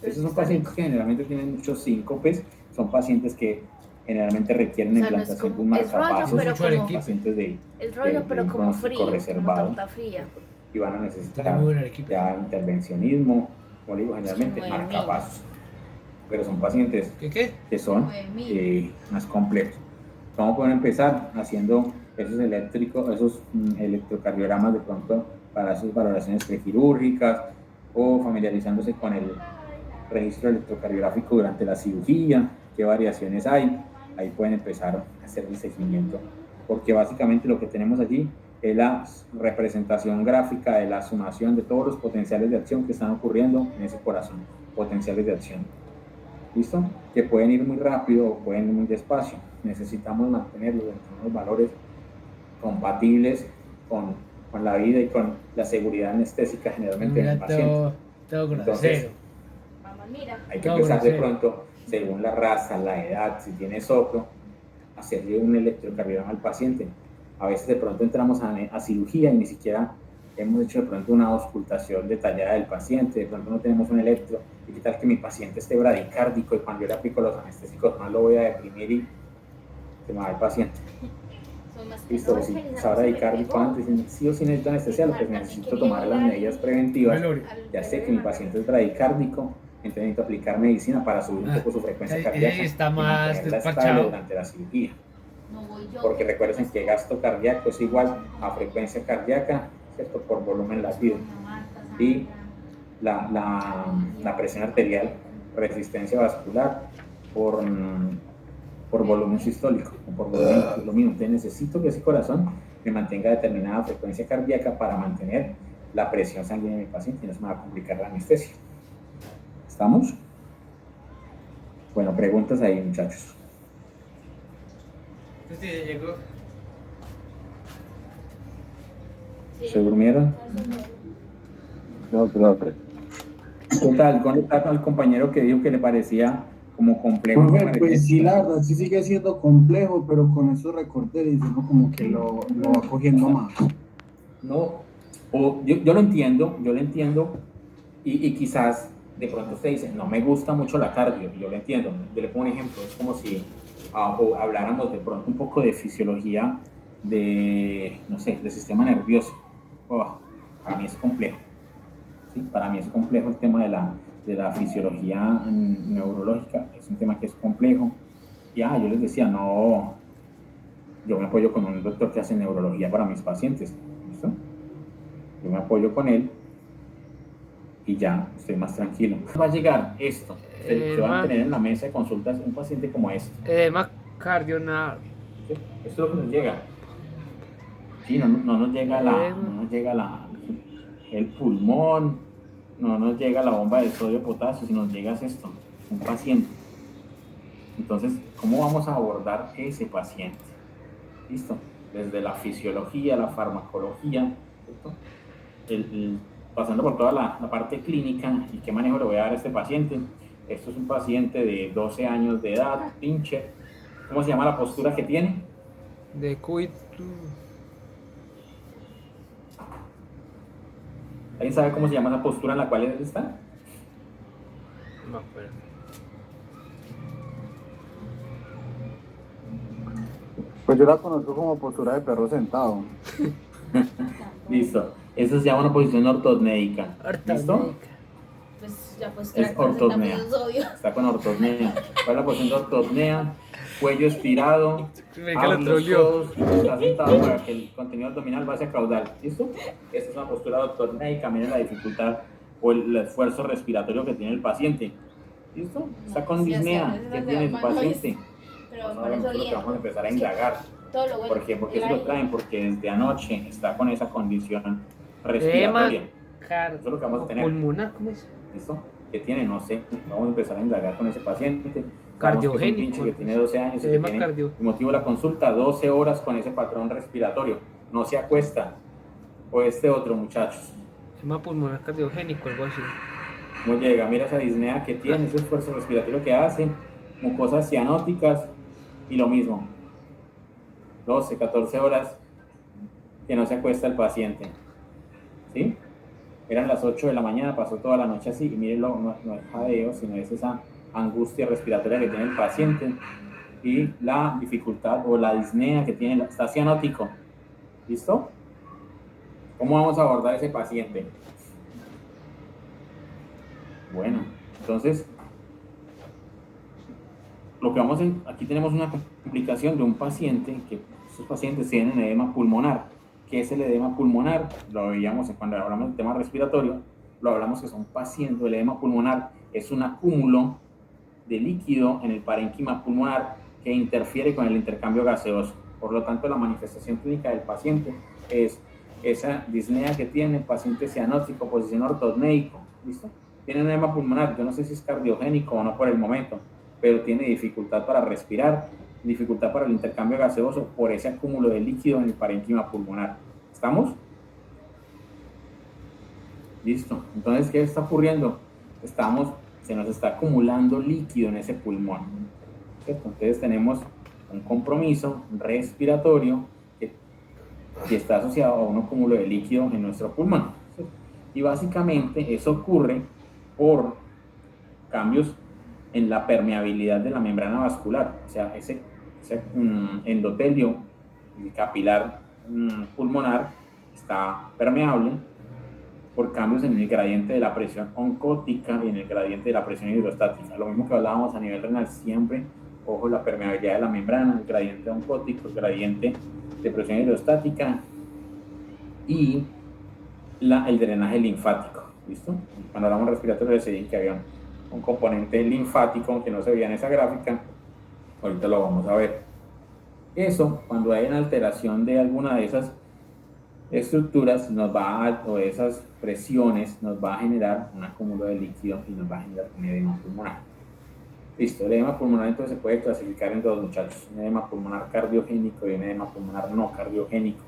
Esos son pacientes que generalmente tienen muchos síncopes, son pacientes que generalmente requieren implantación de un marcapasos, pacientes de pronóstico reservado y van a necesitar ya intervencionismo, como digo, generalmente marcapasos. Pero son pacientes que son más complejos. ¿Cómo pueden empezar? Haciendo esos electrocardiogramas de pronto para sus valoraciones prequirúrgicas o familiarizándose con registro electrocardiográfico durante la cirugía, qué variaciones hay, ahí pueden empezar a hacer el seguimiento, porque básicamente lo que tenemos allí es la representación gráfica de la sumación de todos los potenciales de acción que están ocurriendo en ese corazón, potenciales de acción. ¿Listo? Que pueden ir muy rápido o pueden ir muy despacio. Necesitamos mantenerlos en unos valores compatibles con la vida y con la seguridad anestésica generalmente del paciente. Entonces, Mamá, mira. hay que empezar de pronto, según la raza, la edad, si tiene soplo, hacerle un electrocardiograma al paciente. A veces de pronto entramos a cirugía y ni siquiera hemos hecho de pronto una auscultación detallada del paciente, de pronto no tenemos un electro, y qué tal que mi paciente esté bradicárdico y cuando yo le aplico los anestésicos más lo voy a deprimir y se me va el paciente. Listo, si está bradicárdico antes, sí o sí necesito anestesiarlo, pues necesito tomar las medidas preventivas. Ya sé que mi paciente es bradicárdico, entonces necesito aplicar medicina para subir un poco su frecuencia cardíaca está y más mantenerla estable despachado. durante la cirugía. Porque recuerden que gasto cardíaco es igual a frecuencia cardíaca, ¿cierto? Por volumen latido. Y la presión arterial, resistencia vascular por volumen sistólico o por volumen, lo mismo. Entonces necesito que ese corazón me mantenga determinada frecuencia cardíaca para mantener la presión sanguínea de mi paciente y no se me va a complicar la anestesia. ¿Estamos? Bueno, preguntas ahí, muchachos. Sí, llegó. ¿Se durmieron? No, profe. ¿Qué tal? Conectar con el compañero que dijo que le parecía como complejo. Profe, pues sí, la verdad, sí sigue siendo complejo, pero con esos recortes uno como que lo va cogiendo más. No, o yo lo entiendo, y quizás de pronto usted dice, no me gusta mucho la cardio, yo lo entiendo. Yo le pongo un ejemplo, es como si habláramos de pronto un poco de fisiología de, no sé, del sistema nervioso. Para mí es complejo. ¿Sí? Para mí es complejo el tema de la fisiología neurológica, es un tema que es complejo. Y yo les decía, no, yo me apoyo con un doctor que hace neurología para mis pacientes. ¿Listo? Yo me apoyo con él y ya estoy más tranquilo. Va a llegar esto. Se van a tener en la mesa de consultas un paciente como este. Edema cardionar. ¿Sí? Esto es lo que nos llega. Sí, no nos llega el pulmón, no nos llega la bomba de sodio potasio, sino nos llega esto, un paciente. Entonces, ¿cómo vamos a abordar ese paciente? ¿Listo? Desde la fisiología, la farmacología, ¿cierto? Pasando por toda la parte clínica y qué manejo le voy a dar a este paciente. Esto es un paciente de 12 años de edad, pincher. ¿Cómo se llama la postura que tiene? De cuito. ¿Alguien sabe cómo se llama esa postura en la cual él está? No acuerdo. Pues yo la conozco como postura de perro sentado. Listo. Eso se llama una posición ortopnéica. ¿Listo? Pues ya pues Es ortopnea. Está con ortopnea. ¿Cuál es la posición de ortopnea? Cuello estirado. Abre los codos, está sentado para que el contenido abdominal vaya a caudal. ¿Listo? Esta es una postura ortopnéica. Miren la dificultad o el esfuerzo respiratorio que tiene el paciente. ¿Listo? Está con disnea. ¿Qué tiene el paciente? Nosotros lo que vamos a empezar a indagar. ¿Por qué? Porque se lo traen, porque desde anoche está con esa condición respiratoria. Eso es lo que vamos a tener. Pulmonar, ¿cómo es? ¿Listo? ¿Qué tiene? No sé. Vamos a empezar a indagar con ese paciente. Cardiogénico. Que tiene 12 años y que tiene, el motivo de la consulta, 12 horas con ese patrón respiratorio. No se acuesta. O este otro, muchachos. Se llama pulmonar cardiogénico, algo así. ¿Cómo llega? Mira esa disnea que tiene, ese esfuerzo respiratorio que hace, mucosas cianóticas y lo mismo. 12, 14 horas que no se acuesta el paciente. ¿Sí? Eran las 8 de la mañana, pasó toda la noche así, y mírenlo, no es jadeo, sino es esa angustia respiratoria que tiene el paciente y la dificultad o la disnea que tiene, está cianótico. ¿Listo? ¿Cómo vamos a abordar ese paciente? Bueno, entonces, lo que vamos a, aquí tenemos una complicación de un paciente, que estos pacientes tienen edema pulmonar. ¿Qué es el edema pulmonar? Lo veíamos cuando hablamos del tema respiratorio, lo hablamos que son pacientes, el edema pulmonar es un acúmulo de líquido en el parénquima pulmonar que interfiere con el intercambio gaseoso. Por lo tanto, la manifestación clínica del paciente es esa disnea que tiene el paciente cianótico, posición ortosneico, ¿listo? Tiene un edema pulmonar, yo no sé si es cardiogénico o no por el momento, pero tiene dificultad para respirar, dificultad para el intercambio gaseoso por ese acúmulo de líquido en el parénquima pulmonar. ¿Estamos? Listo. Entonces, ¿qué está ocurriendo? Se nos está acumulando líquido en ese pulmón, ¿cierto? Entonces tenemos un compromiso respiratorio que está asociado a un acúmulo de líquido en nuestro pulmón, ¿cierto? Y básicamente eso ocurre por cambios en la permeabilidad de la membrana vascular, o sea, ese endotelio capilar pulmonar está permeable por cambios en el gradiente de la presión oncótica y en el gradiente de la presión hidrostática. Lo mismo que hablábamos a nivel renal, siempre, ojo, la permeabilidad de la membrana, el gradiente oncótico, el gradiente de presión hidrostática y el drenaje linfático, ¿listo? Cuando hablamos respiratorio decidí que había un componente linfático que no se veía en esa gráfica, ahorita lo vamos a ver. Eso, cuando hay una alteración de alguna de esas estructuras, o esas presiones, nos va a generar un acúmulo de líquido y nos va a generar un edema pulmonar. Listo, el edema pulmonar entonces se puede clasificar en dos, muchachos: un edema pulmonar cardiogénico y un edema pulmonar no cardiogénico.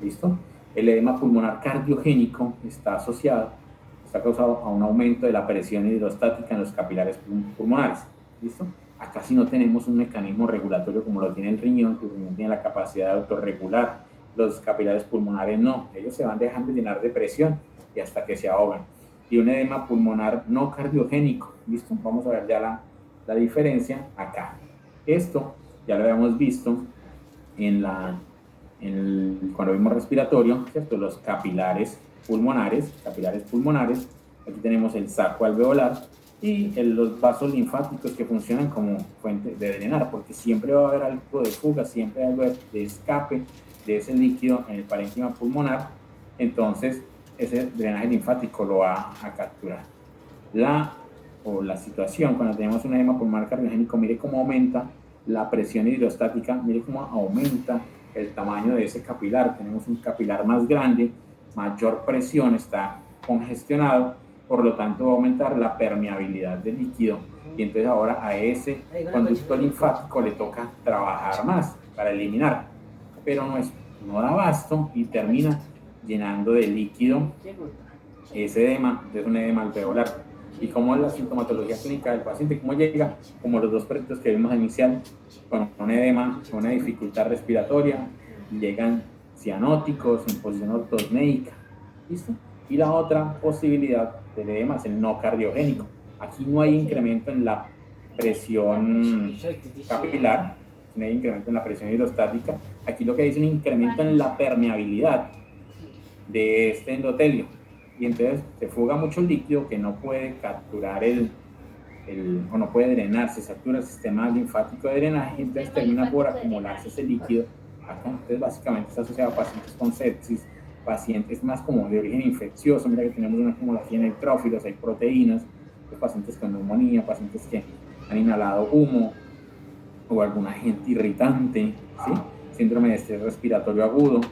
¿Listo? El edema pulmonar cardiogénico está causado a un aumento de la presión hidrostática en los capilares pulmonares. ¿Listo? Acá sí no tenemos un mecanismo regulatorio como lo tiene el riñón, que el riñón tiene la capacidad de autorregular. Los capilares pulmonares no, ellos se van dejando llenar de presión y hasta que se ahogan. Y un edema pulmonar no cardiogénico, ¿listo? Vamos a ver ya la diferencia acá. Esto ya lo habíamos visto cuando vimos respiratorio, ¿cierto? Los capilares pulmonares, aquí tenemos el saco alveolar y los vasos linfáticos que funcionan como fuente de drenar, porque siempre va a haber algo de fuga, siempre hay algo de escape de ese líquido en el parénquima pulmonar, entonces ese drenaje linfático lo va a capturar. La situación cuando tenemos un edema pulmonar cardiogénico, mire cómo aumenta la presión hidrostática, mire cómo aumenta el tamaño de ese capilar. Tenemos un capilar más grande, mayor presión, está congestionado, por lo tanto va a aumentar la permeabilidad del líquido y entonces ahora a ese conducto linfático le toca trabajar más para eliminar, pero no da abasto y termina llenando de líquido ese edema. Es un edema alveolar. ¿Y cómo es la sintomatología clínica del paciente? ¿Cómo llega? Como los dos proyectos que vimos inicial, con un edema, con una dificultad respiratoria, llegan cianóticos en posición ortosneica, ¿listo? Y la otra posibilidad del edema es el no cardiogénico. Aquí no hay incremento en la presión capilar, no hay incremento en la presión hidrostática. Aquí lo que hay es un incremento en la permeabilidad de este endotelio. Y entonces se fuga mucho líquido que no puede capturar o no puede drenar, se satura el sistema linfático de drenaje y entonces termina por acumularse ese líquido acá. Entonces básicamente está asociado a pacientes con sepsis, pacientes más como de origen infeccioso. Mira que tenemos una acumulación de neutrófilos, hay proteínas, los pacientes con neumonía, pacientes que han inhalado humo o algún agente irritante, ¿sí? Síndrome de estrés respiratorio agudo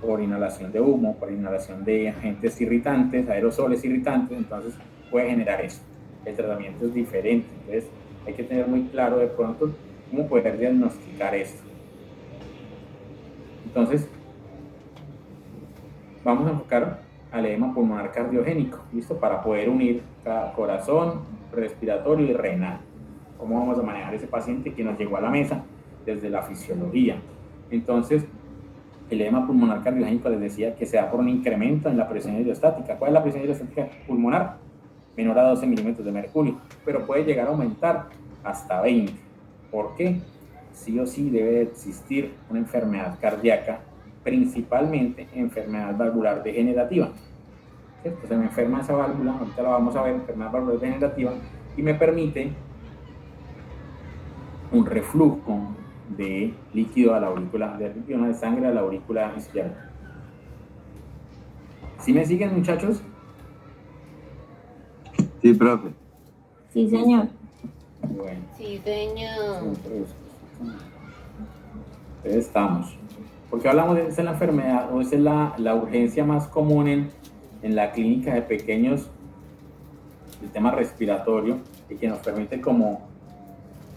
por inhalación de humo, por inhalación de agentes irritantes, aerosoles irritantes, entonces puede generar eso. El tratamiento es diferente, entonces hay que tener muy claro de pronto cómo poder diagnosticar esto. Entonces, vamos a enfocar al edema pulmonar cardiogénico, ¿listo? Para poder unir corazón, respiratorio y renal. ¿Cómo vamos a manejar ese paciente que nos llegó a la mesa desde la fisiología? Entonces, el edema pulmonar cardiogénico les decía que se da por un incremento en la presión hidrostática. ¿Cuál es la presión hidrostática pulmonar? Menor a 12 milímetros de mercurio, pero puede llegar a aumentar hasta 20. ¿Por qué? Sí o sí debe existir una enfermedad cardíaca, principalmente enfermedad valvular degenerativa. ¿Cierto? Se me enferma esa válvula, ahorita la vamos a ver, enfermedad valvular degenerativa, y me permite un reflujo de líquido a la aurícula, de sangre a la aurícula izquierda. ¿Sí me siguen, muchachos? Sí, profe. Sí, señor. Bueno, Sí, señor. entonces estamos. Porque hablamos de esa es la enfermedad o esa es la urgencia más común en la clínica de pequeños, el tema respiratorio, y que nos permite como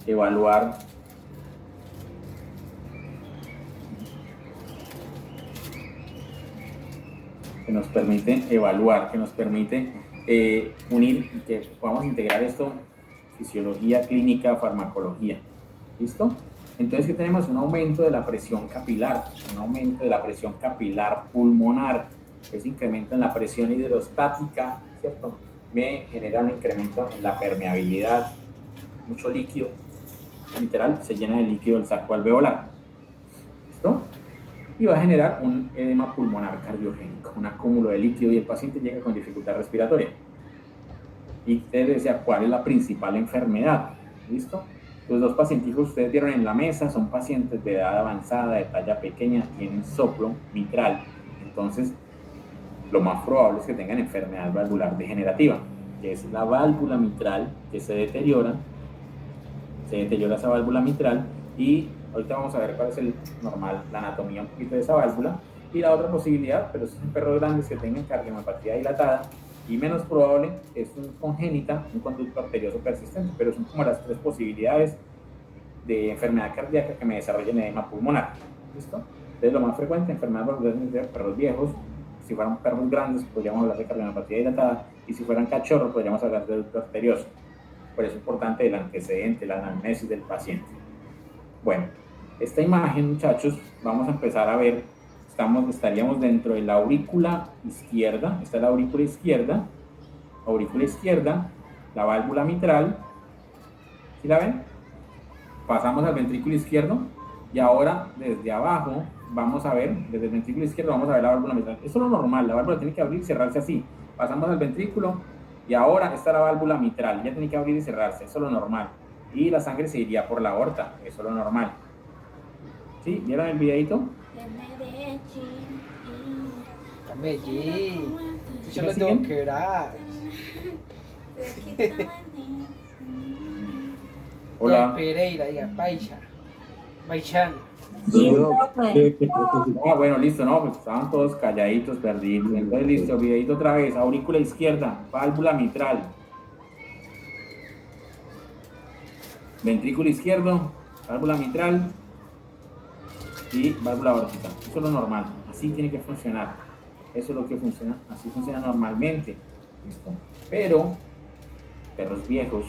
evaluar que nos permite unir y que podamos integrar esto, fisiología clínica, farmacología. ¿Listo? Entonces, ¿qué tenemos? Un aumento de la presión capilar, un aumento de la presión capilar pulmonar, ese incremento en la presión hidrostática, ¿cierto? Me genera un incremento en la permeabilidad, mucho líquido, literal, se llena de líquido el saco alveolar. ¿Listo? Y va a generar un edema pulmonar cardiogénico, un acúmulo de líquido y el paciente llega con dificultad respiratoria. Y usted decía, ¿cuál es la principal enfermedad? ¿Listo? Los dos pacientes que ustedes vieron en la mesa son pacientes de edad avanzada, de talla pequeña, tienen soplo mitral. Entonces, lo más probable es que tengan enfermedad valvular degenerativa, que es la válvula mitral que se deteriora esa válvula mitral y ahorita vamos a ver cuál es el normal, la anatomía un poquito de esa válvula. Y la otra posibilidad, pero son perros grandes que tengan cardiomapatía dilatada y menos probable es un congénita, un conducto arterioso persistente, pero son como las tres posibilidades de enfermedad cardíaca que me desarrollen edema pulmonar. ¿Listo? Entonces, lo más frecuente, enfermedad valvular de perros viejos. Si fueran perros grandes, podríamos hablar de cardiomapatía dilatada, y si fueran cachorros, podríamos hablar de ducto arterioso. Por eso es importante el antecedente, la anamnesis del paciente. Bueno, esta imagen, muchachos, vamos a empezar a ver, estaríamos dentro de la aurícula izquierda, esta es la aurícula izquierda, la válvula mitral, ¿sí la ven? Pasamos al ventrículo izquierdo y ahora desde abajo vamos a ver, desde el ventrículo izquierdo vamos a ver la válvula mitral. Eso es lo normal, la válvula tiene que abrir y cerrarse así. Pasamos al ventrículo y ahora está la válvula mitral, ya tiene que abrir y cerrarse, eso es lo normal. Y la sangre se iría por la aorta, eso es lo normal. ¿Sí? ¿Vieron el videito? Medellín. Yo ¿Me lo tengo siguen? que ver. Hola. Pereira, diga, Paisa. Baichan. Sí, Yo, profe. Bueno, listo, no, pues estaban todos calladitos, perdidos. Entonces, listo, videito otra vez, aurícula izquierda, válvula mitral. Ventrículo izquierdo, válvula mitral y válvula aórtica. Eso es lo normal, así tiene que funcionar. Eso es lo que funciona, así funciona normalmente. ¿Listo? Pero, perros viejos,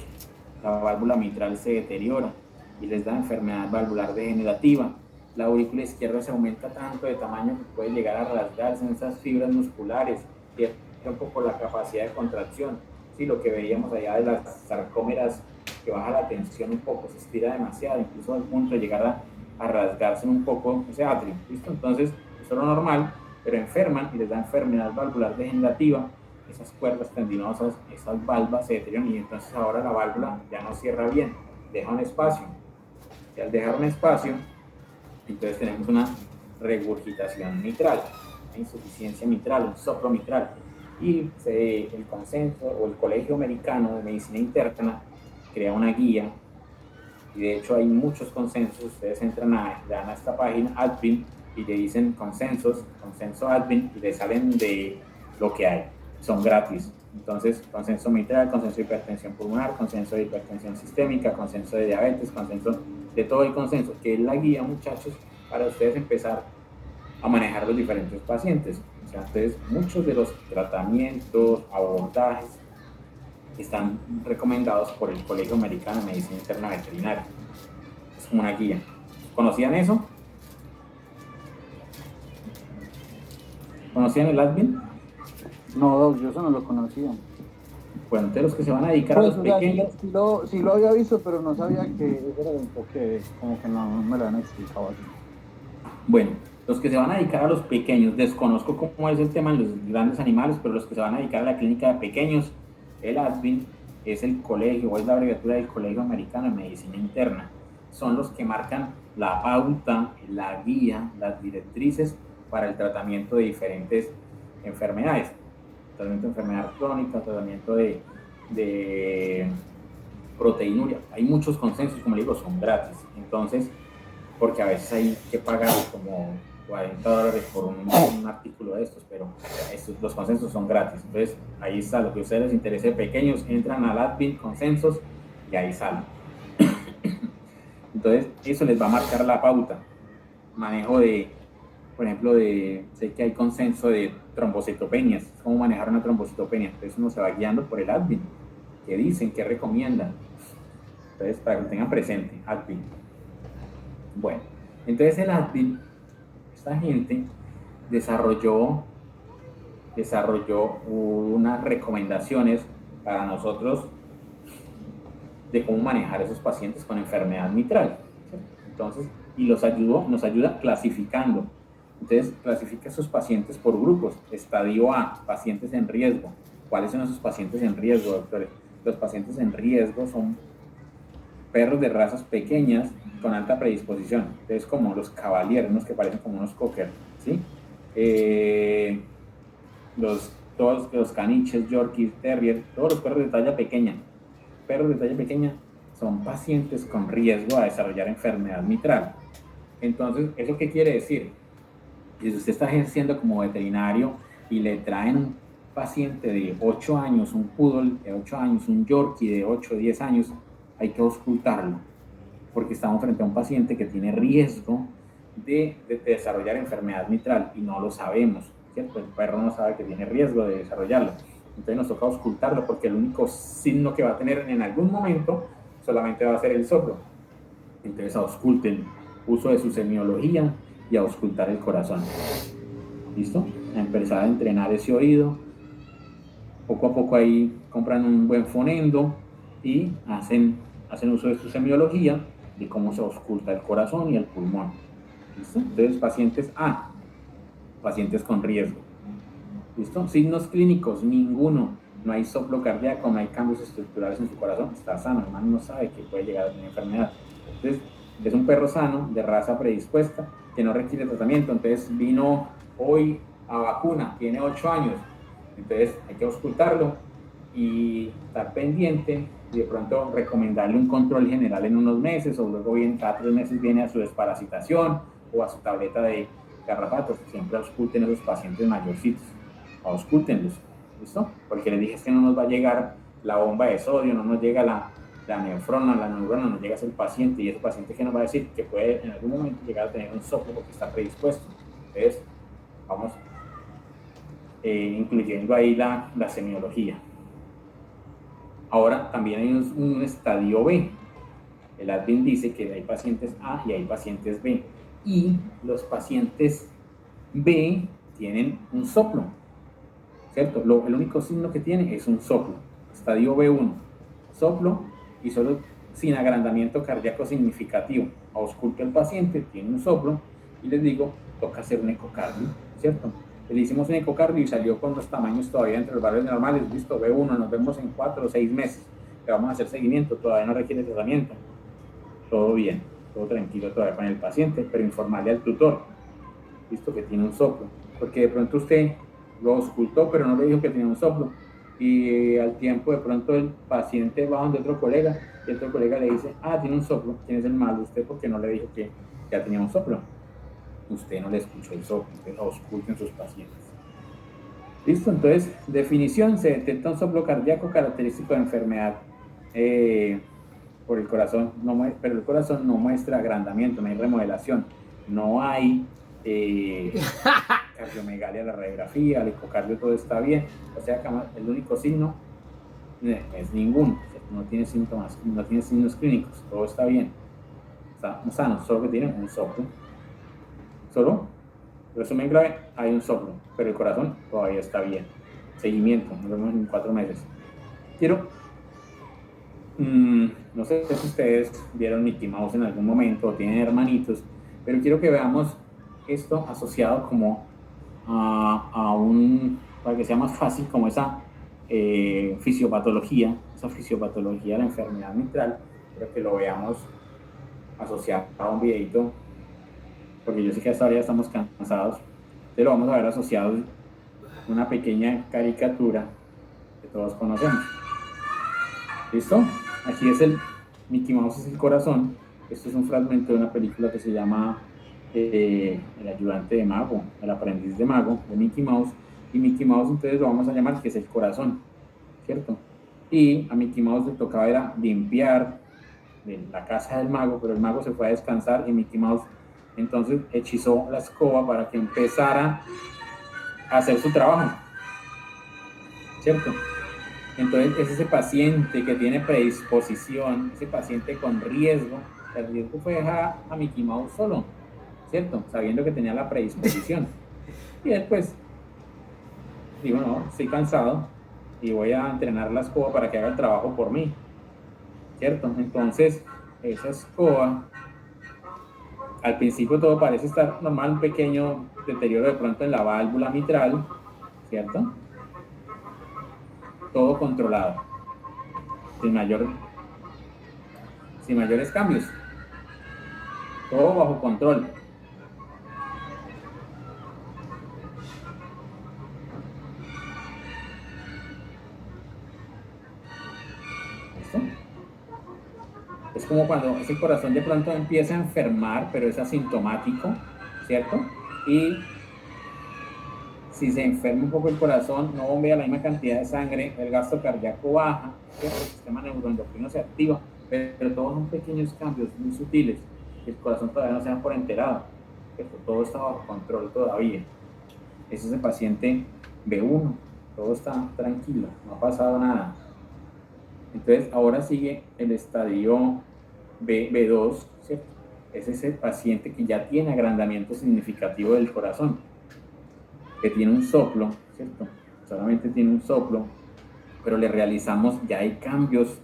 la válvula mitral se deteriora y les da enfermedad valvular degenerativa. La aurícula izquierda se aumenta tanto de tamaño que puede llegar a rasgarse en esas fibras musculares, pierde un poco la capacidad de contracción. Sí, lo que veíamos allá de las sarcómeras, que baja la tensión un poco, se estira demasiado, incluso al punto de llegar a rasgarse un poco ese atrio. ¿Listo? Entonces, eso es lo normal, pero enferman y les da enfermedad valvular degenerativa. Esas cuerdas tendinosas, esas valvas se deterioran y entonces ahora la válvula ya no cierra bien, deja un espacio. Y al dejar un espacio, entonces tenemos una regurgitación mitral, una insuficiencia mitral, un soplo mitral. Y el consenso o el Colegio Americano de Medicina Interna crea una guía, y de hecho hay muchos consensos. Ustedes entran dan a esta página, Advin, y le dicen consenso Advin, y le salen de lo que hay, son gratis. Entonces, consenso mitral, consenso de hipertensión pulmonar, consenso de hipertensión sistémica, consenso de diabetes, consenso de todo el consenso, que es la guía, muchachos, para ustedes empezar a manejar los diferentes pacientes. O sea, entonces, muchos de los tratamientos, abordajes, están recomendados por el Colegio Americano de Medicina Interna Veterinaria. Es como una guía. ¿Conocían eso? ¿Conocían el Advin? no, Doc, yo eso no lo conocía. Bueno, entonces los que se van a dedicar a Pues, los o sea, pequeños... sí lo había visto, pero no sabía que eso era el enfoque, como que no me lo habían explicado así. Bueno, los que se van a dedicar a los pequeños, desconozco cómo es el tema en los grandes animales, pero los que se van a dedicar a la clínica de pequeños, el ADVIN es el colegio, o es la abreviatura del Colegio Americano de Medicina Interna. Son los que marcan la pauta, la guía, las directrices para el tratamiento de diferentes enfermedades. Tratamiento de enfermedad crónica, tratamiento de proteinuria. Hay muchos consensos, como le digo, son gratis. Entonces, porque a veces hay que pagar como $40 por un artículo de estos, pero los consensos son gratis. Entonces, ahí está, lo que a ustedes les interese, pequeños, entran al admin consensos y ahí salen. Entonces, eso les va a marcar la pauta. Manejo de, por ejemplo, sé que hay consenso de trombocitopenias, cómo manejar una trombocitopenia. Entonces, uno se va guiando por el admin, qué dicen, qué recomiendan. Entonces, para que lo tengan presente, admin. Bueno, entonces el admin, esta gente desarrolló unas recomendaciones para nosotros de cómo manejar esos pacientes con enfermedad mitral. Entonces, y nos ayuda clasificando. Entonces, clasifica a esos pacientes por grupos. Estadio A, pacientes en riesgo. ¿Cuáles son esos pacientes en riesgo, doctores? Los pacientes en riesgo son perros de razas pequeñas con alta predisposición. Entonces, como los Cavalier, unos que parecen como unos Cocker, ¿sí? Todos los caniches, Yorkies, Terrier, todos los perros de talla pequeña. Perros de talla pequeña son pacientes con riesgo a desarrollar enfermedad mitral. Entonces, ¿eso qué quiere decir? Si usted está ejerciendo como veterinario y le traen un paciente de 8 años, un poodle de 8 años, un Yorkie de 8 o 10 años, hay que auscultarlo, porque estamos frente a un paciente que tiene riesgo de desarrollar enfermedad mitral y no lo sabemos, ¿cierto? El perro no sabe que tiene riesgo de desarrollarlo. Entonces nos toca auscultarlo porque el único signo que va a tener en algún momento solamente va a ser el soplo. Entonces ausculten, uso de su semiología y auscultar el corazón. ¿Listo? A empezar a entrenar ese oído. Poco a poco ahí compran un buen fonendo y hacen uso de su semiología de cómo se ausculta el corazón y el pulmón. ¿Listo? Entonces, pacientes A, pacientes con riesgo. ¿Listo? Signos clínicos, ninguno. No hay soplo cardíaco, no hay cambios estructurales en su corazón. Está sano, el hermano no sabe que puede llegar a tener enfermedad. Entonces, es un perro sano, de raza predispuesta, que no requiere tratamiento. Entonces, vino hoy a vacuna, tiene 8 años. Entonces, hay que auscultarlo y estar pendiente y de pronto recomendarle un control general en unos meses, o luego cada 3 meses viene a su desparasitación o a su tableta de garrapatos. Siempre ausculten a esos pacientes mayorcitos, auscúltenlos, ¿listo? Porque les dije, es que no nos va a llegar la bomba de sodio, no nos llega la nefrona, la neurona, nos llega el paciente, y ese paciente que nos va a decir que puede en algún momento llegar a tener un soplo porque está predispuesto. Entonces, vamos incluyendo ahí la semiología. Ahora también hay un estadio B. El admin dice que hay pacientes A y hay pacientes B. Y los pacientes B tienen un soplo, ¿cierto? El único signo que tiene es un soplo. Estadio B1, soplo y solo sin agrandamiento cardíaco significativo. Ausculto el paciente, tiene un soplo y les digo, toca hacer un ecocardio, ¿cierto? Le hicimos un ecocardio y salió con los tamaños todavía entre los valores normales. Listo, B1, nos vemos en 4 o 6 meses. Le vamos a hacer seguimiento, todavía no requiere tratamiento. Todo bien, todo tranquilo todavía con el paciente, pero informarle al tutor, listo, que tiene un soplo. Porque de pronto usted lo auscultó, pero no le dijo que tenía un soplo. Y al tiempo de pronto el paciente va donde otro colega y el otro colega le dice, tiene un soplo. ¿Quién es el malo? Usted, porque no le dijo que ya tenía un soplo. Usted no le escuchó el soplo, entonces ausculten sus pacientes. ¿Listo? Entonces, definición: se detecta un soplo cardíaco característico de enfermedad por el corazón, pero el corazón no muestra agrandamiento, no hay remodelación, no hay cardiomegalia, la radiografía, el ecocardio, todo está bien. O sea que el único signo es ninguno, no tiene síntomas, no tiene signos clínicos, todo está bien, está sano, solo que tiene un soplo. Solo, resumen grave, hay un soplo, pero el corazón todavía está bien. Seguimiento, nos vemos en 4 meses. Quiero, no sé si ustedes vieron Mickey Mouse en algún momento o tienen hermanitos, pero quiero que veamos esto asociado como para que sea más fácil, como esa fisiopatología de la enfermedad mitral. Quiero que lo veamos asociado a un videito, porque yo sé que hasta ahora ya estamos cansados. Entonces lo vamos a ver asociado a una pequeña caricatura que todos conocemos. ¿Listo? Aquí es Mickey Mouse es el corazón. Esto es un fragmento de una película que se llama El ayudante de mago, el aprendiz de mago, de Mickey Mouse. Y Mickey Mouse entonces lo vamos a llamar que es el corazón, ¿cierto? Y a Mickey Mouse le tocaba era limpiar de la casa del mago, pero el mago se fue a descansar y Mickey Mouse entonces hechizó la escoba para que empezara a hacer su trabajo, ¿cierto? Entonces es ese paciente que tiene predisposición, ese paciente con riesgo. El riesgo fue dejar a Mickey Mouse solo, ¿cierto? Sabiendo que tenía la predisposición. Y él pues dijo, no, estoy cansado y voy a entrenar la escoba para que haga el trabajo por mí, ¿cierto? Entonces esa escoba, al principio todo parece estar normal, un pequeño deterioro de pronto en la válvula mitral, ¿cierto? Todo controlado, sin mayores cambios, todo bajo control. ¿Listo? Es como cuando ese corazón de pronto empieza a enfermar, pero es asintomático, ¿cierto? Y si se enferma un poco el corazón, no bombea la misma cantidad de sangre, el gasto cardíaco baja, ¿cierto? El sistema neuroendocrino se activa, pero todos son pequeños cambios muy sutiles. El corazón todavía no se da por enterado, ¿cierto? Todo está bajo control todavía. Ese es el paciente B1, todo está tranquilo, no ha pasado nada. Entonces ahora sigue el estadio B2, ¿cierto? Es ese paciente que ya tiene agrandamiento significativo del corazón, que tiene un soplo, ¿cierto? Solamente tiene un soplo, pero le realizamos, ya hay cambios,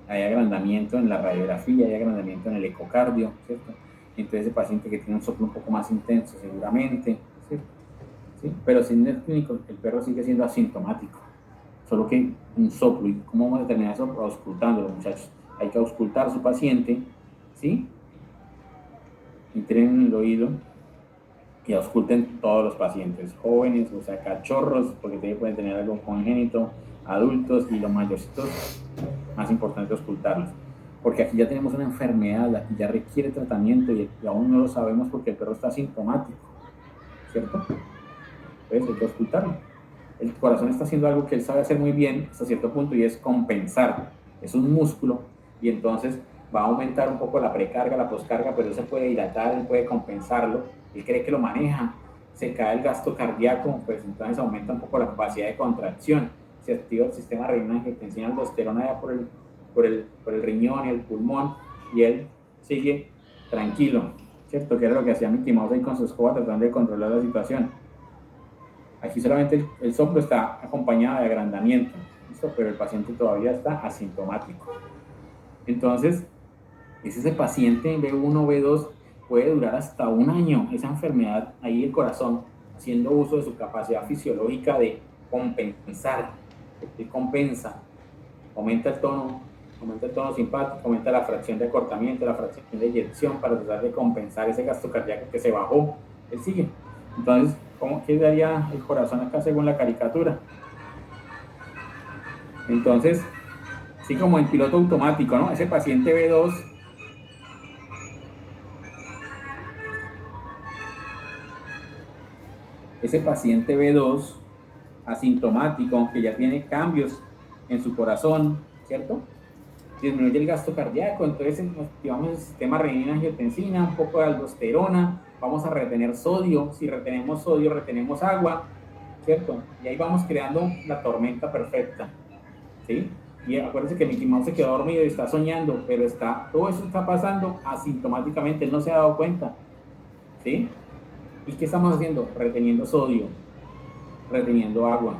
hay agrandamiento en la radiografía, hay agrandamiento en el ecocardio, ¿cierto? Entonces ese paciente que tiene un soplo un poco más intenso seguramente, ¿cierto? ¿Sí? Pero sin el clínico, el perro sigue siendo asintomático, solo que un soplo. ¿Y cómo vamos a determinar eso? Auscultándolo, muchachos. Hay que auscultar a su paciente, ¿sí? Entren en el oído y ausculten todos los pacientes, jóvenes, o sea, cachorros, porque pueden tener algo congénito, adultos y los mayorcitos, más importante auscultarlos. Porque aquí ya tenemos una enfermedad, aquí ya requiere tratamiento y aún no lo sabemos porque el perro está asintomático, ¿cierto? Entonces hay que auscultarlo. El corazón está haciendo algo que él sabe hacer muy bien hasta cierto punto y es compensar. Es un músculo y entonces va a aumentar un poco la precarga, la poscarga, pero él se puede dilatar, él puede compensarlo. Él cree que lo maneja. Se cae el gasto cardíaco, pues entonces aumenta un poco la capacidad de contracción. Se activa el sistema renina que te enseña aldosterona ya por el riñón y el pulmón y él sigue tranquilo, ¿cierto? Que era lo que hacía Mickey Mouse ahí con su escoba tratando de controlar la situación. Aquí solamente el soplo está acompañado de agrandamiento, ¿listo? Pero el paciente todavía está asintomático. Entonces, ese paciente B1, B2 puede durar hasta un año, esa enfermedad, ahí el corazón, haciendo uso de su capacidad fisiológica de compensar, él compensa, aumenta el tono simpático, aumenta la fracción de acortamiento, la fracción de eyección para tratar de compensar ese gasto cardíaco que se bajó, él sigue. Entonces, ¿qué daría el corazón acá según la caricatura? Entonces, así como en piloto automático, ¿no? Ese paciente B2 asintomático, que ya tiene cambios en su corazón, ¿cierto? Disminuye el gasto cardíaco, entonces activamos el sistema renina-angiotensina, un poco de aldosterona, vamos a retener sodio, si retenemos sodio, retenemos agua, ¿cierto? Y ahí vamos creando la tormenta perfecta, ¿sí? Y acuérdense que Mickey Mouse se quedó dormido y está soñando, pero todo eso está pasando asintomáticamente, él no se ha dado cuenta, ¿sí? ¿Y qué estamos haciendo? Reteniendo sodio, reteniendo agua,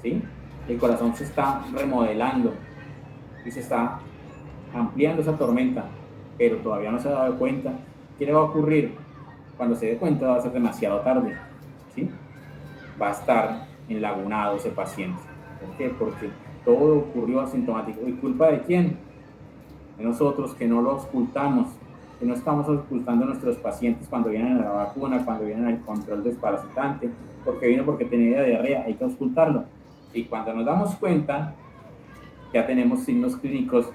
¿sí? El corazón se está remodelando y se está ampliando esa tormenta, pero todavía no se ha dado cuenta. ¿Qué le va a ocurrir? Cuando se dé cuenta va a ser demasiado tarde, ¿sí? Va a estar enlagunado ese paciente. ¿Por qué? Porque todo ocurrió asintomático. ¿Y culpa de quién? De nosotros, que no lo auscultamos, que no estamos auscultando a nuestros pacientes cuando vienen a la vacuna, cuando vienen al control desparasitante, porque tenía diarrea, hay que auscultarlo. Y cuando nos damos cuenta, ya tenemos signos clínicos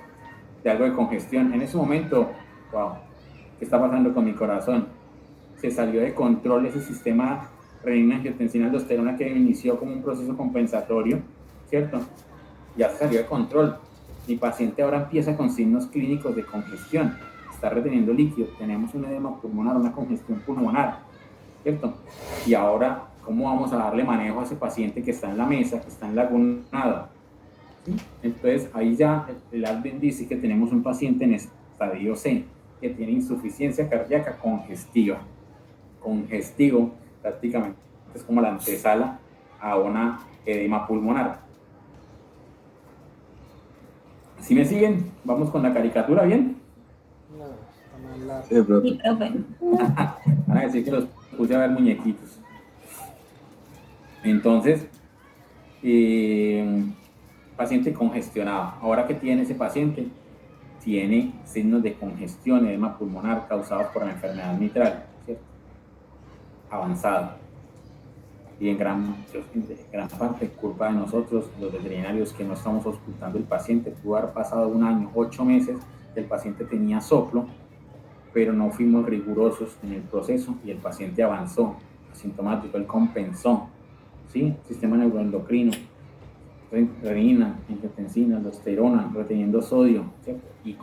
de algo de congestión. En ese momento, wow, ¿qué está pasando con mi corazón? Se salió de control ese sistema renina-angiotensina-aldosterona que inició como un proceso compensatorio, ¿cierto? Ya se salió de control. Mi paciente ahora empieza con signos clínicos de congestión, está reteniendo líquido, tenemos un edema pulmonar, una congestión pulmonar, ¿cierto? Y ahora, ¿cómo vamos a darle manejo a ese paciente que está en la mesa, que está enlagunado? ¿Sí? Entonces, ahí ya el Advent dice que tenemos un paciente en estadio C, que tiene insuficiencia cardíaca congestiva. Congestivo, prácticamente, es como la antesala a una edema pulmonar. ¿Sí me siguen? Vamos con la caricatura, ¿bien? No, está más largo. Sí, profe. Sí, profe. Van a decir que los puse a ver muñequitos. Entonces, paciente congestionado. Ahora que tiene ese paciente, tiene signos de congestión, edema pulmonar causados por la enfermedad mitral, ¿cierto? Avanzado. Y en gran parte culpa de nosotros, los veterinarios, que no estamos auscultando el paciente. Pudo haber pasado 1 año, 8 meses, el paciente tenía soplo, pero no fuimos rigurosos en el proceso y el paciente avanzó asintomático, él compensó, ¿sí? Sistema neuroendocrino, renina, angiotensina, aldosterona, reteniendo sodio, ¿cierto? Y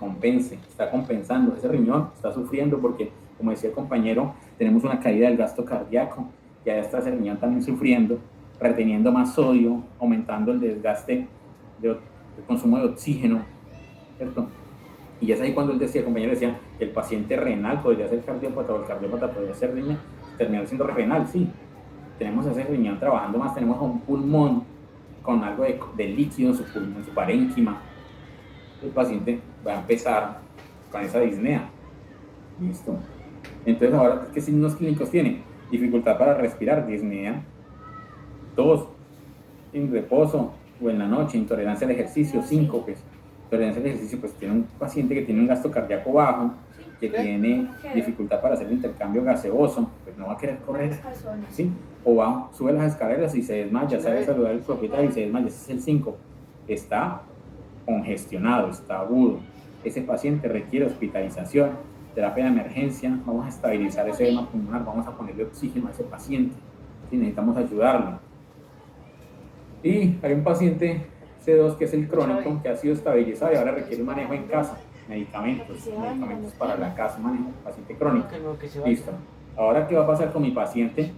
está compensando. Ese riñón está sufriendo porque, como decía el compañero, tenemos una caída del gasto cardíaco, ya está ese riñón también sufriendo, reteniendo más sodio, aumentando el desgaste del consumo de oxígeno, ¿cierto? Y es ahí cuando él decía, el compañero decía, que el paciente renal podría ser cardiópata o el cardiópata podría ser riñón, terminar siendo renal, sí. Tenemos ese riñón trabajando más, tenemos un pulmón con algo de líquido en su pulmón, en su parénquima. El paciente va a empezar con esa disnea. Listo. Entonces, ahora, ¿qué signos clínicos tiene? Dificultad para respirar, disnea, tos, en reposo o en la noche, intolerancia al ejercicio, síncopes. Intolerancia al ejercicio, pues tiene un paciente que tiene un gasto cardíaco bajo, que tiene dificultad para hacer el intercambio gaseoso, pues no va a querer correr, ¿sí? O sube las escaleras y se desmaya, sale a saludar al propietario y se desmaya. Ese es el síncope. Está congestionado, está agudo. Ese paciente requiere hospitalización, terapia de emergencia. Vamos a estabilizar ese edema pulmonar, vamos a ponerle oxígeno a ese paciente, ¿sí? Necesitamos ayudarlo. Y hay un paciente C2 que es el crónico, que ha sido estabilizado y ahora requiere un manejo en casa, medicamentos para la casa, manejo, paciente crónico. Listo. Ahora, ¿qué va a pasar con mi paciente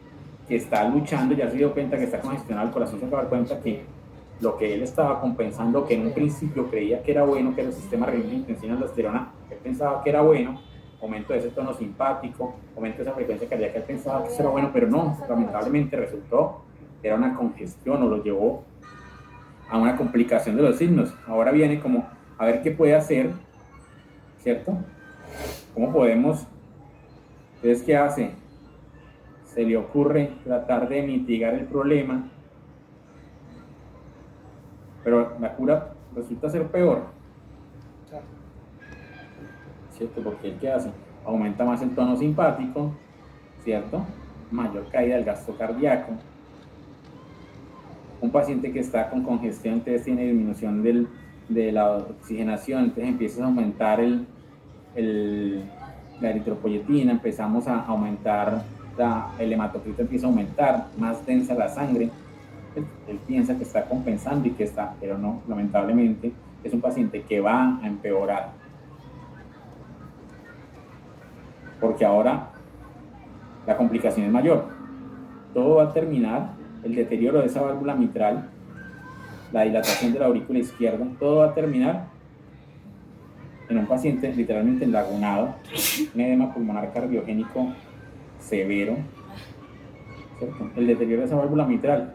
que está luchando? Ya se dio cuenta que está congestionado el corazón, se acaba de dar cuenta que lo que él estaba compensando, que en un principio creía que era bueno, que era el sistema renina-angiotensina-aldosterona, él pensaba que era bueno, aumento de ese tono simpático, aumento de esa frecuencia cardíaca, él pensaba que eso era bueno, pero no, lamentablemente resultó que era una congestión o lo llevó a una complicación de los signos. Ahora viene como a ver qué puede hacer, ¿cierto? ¿Cómo podemos? Entonces, ¿qué hace? Se le ocurre tratar de mitigar el problema, pero la cura resulta ser peor, ¿cierto? Porque ¿qué hace? Aumenta más el tono simpático, ¿cierto? Mayor caída del gasto cardíaco. Un paciente que está con congestión, entonces tiene disminución de la oxigenación, entonces empieza a aumentar la eritropoyetina, empezamos a aumentar, el hematocrito empieza a aumentar, más densa la sangre. Él piensa que está compensando y que está, pero no, lamentablemente es un paciente que va a empeorar. Porque ahora la complicación es mayor. Todo va a terminar, el deterioro de esa válvula mitral, la dilatación de la aurícula izquierda, todo va a terminar en un paciente literalmente enlagunado, un edema pulmonar cardiogénico severo, ¿cierto? El deterioro de esa válvula mitral.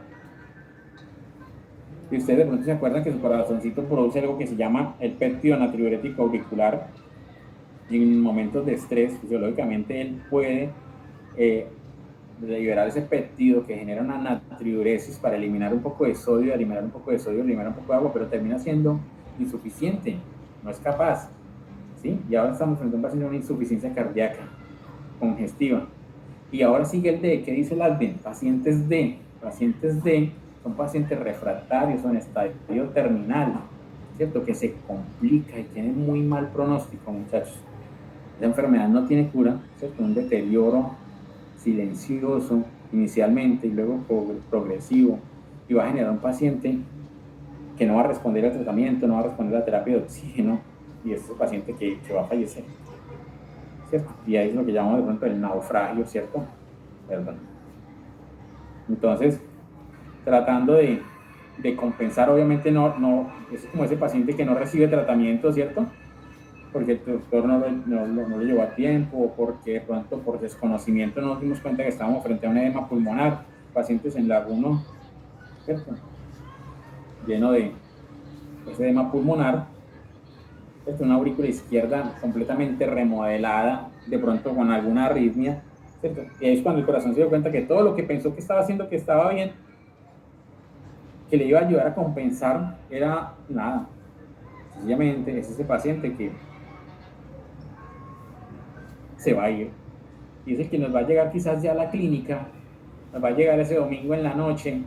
Y ustedes de pronto se acuerdan que su corazoncito produce algo que se llama el péptido natriurético auricular, y en momentos de estrés, fisiológicamente, él puede liberar ese péptido que genera una natriuresis para eliminar un poco de sodio, eliminar un poco de agua, pero termina siendo insuficiente, no es capaz, ¿sí? Y ahora estamos frente a un paciente con una insuficiencia cardíaca congestiva. Y ahora sigue el D. ¿Qué dice el Advent? Pacientes D son pacientes refractarios o en estadio terminal, ¿cierto? Que se complica y tiene muy mal pronóstico, muchachos. Esa enfermedad no tiene cura, ¿cierto? Un deterioro silencioso inicialmente y luego progresivo, y va a generar un paciente que no va a responder al tratamiento, no va a responder a la terapia de oxígeno, y es el paciente que va a fallecer, ¿cierto? Y ahí es lo que llamamos de pronto el naufragio, ¿cierto? Perdón. Entonces, tratando de compensar, obviamente no, es como ese paciente que no recibe tratamiento, ¿cierto? Porque el doctor no lo llevó a tiempo, o porque de pronto por desconocimiento no nos dimos cuenta que estábamos frente a un edema pulmonar, pacientes en laguno, ¿cierto? Lleno de ese edema pulmonar, una aurícula izquierda completamente remodelada, de pronto con alguna arritmia, ¿cierto? Y ahí es cuando el corazón se dio cuenta que todo lo que pensó que estaba haciendo, que estaba bien, que le iba a ayudar a compensar, era nada. Sencillamente es ese paciente que se va a ir. Y es el que nos va a llegar quizás ya a la clínica, nos va a llegar ese domingo en la noche,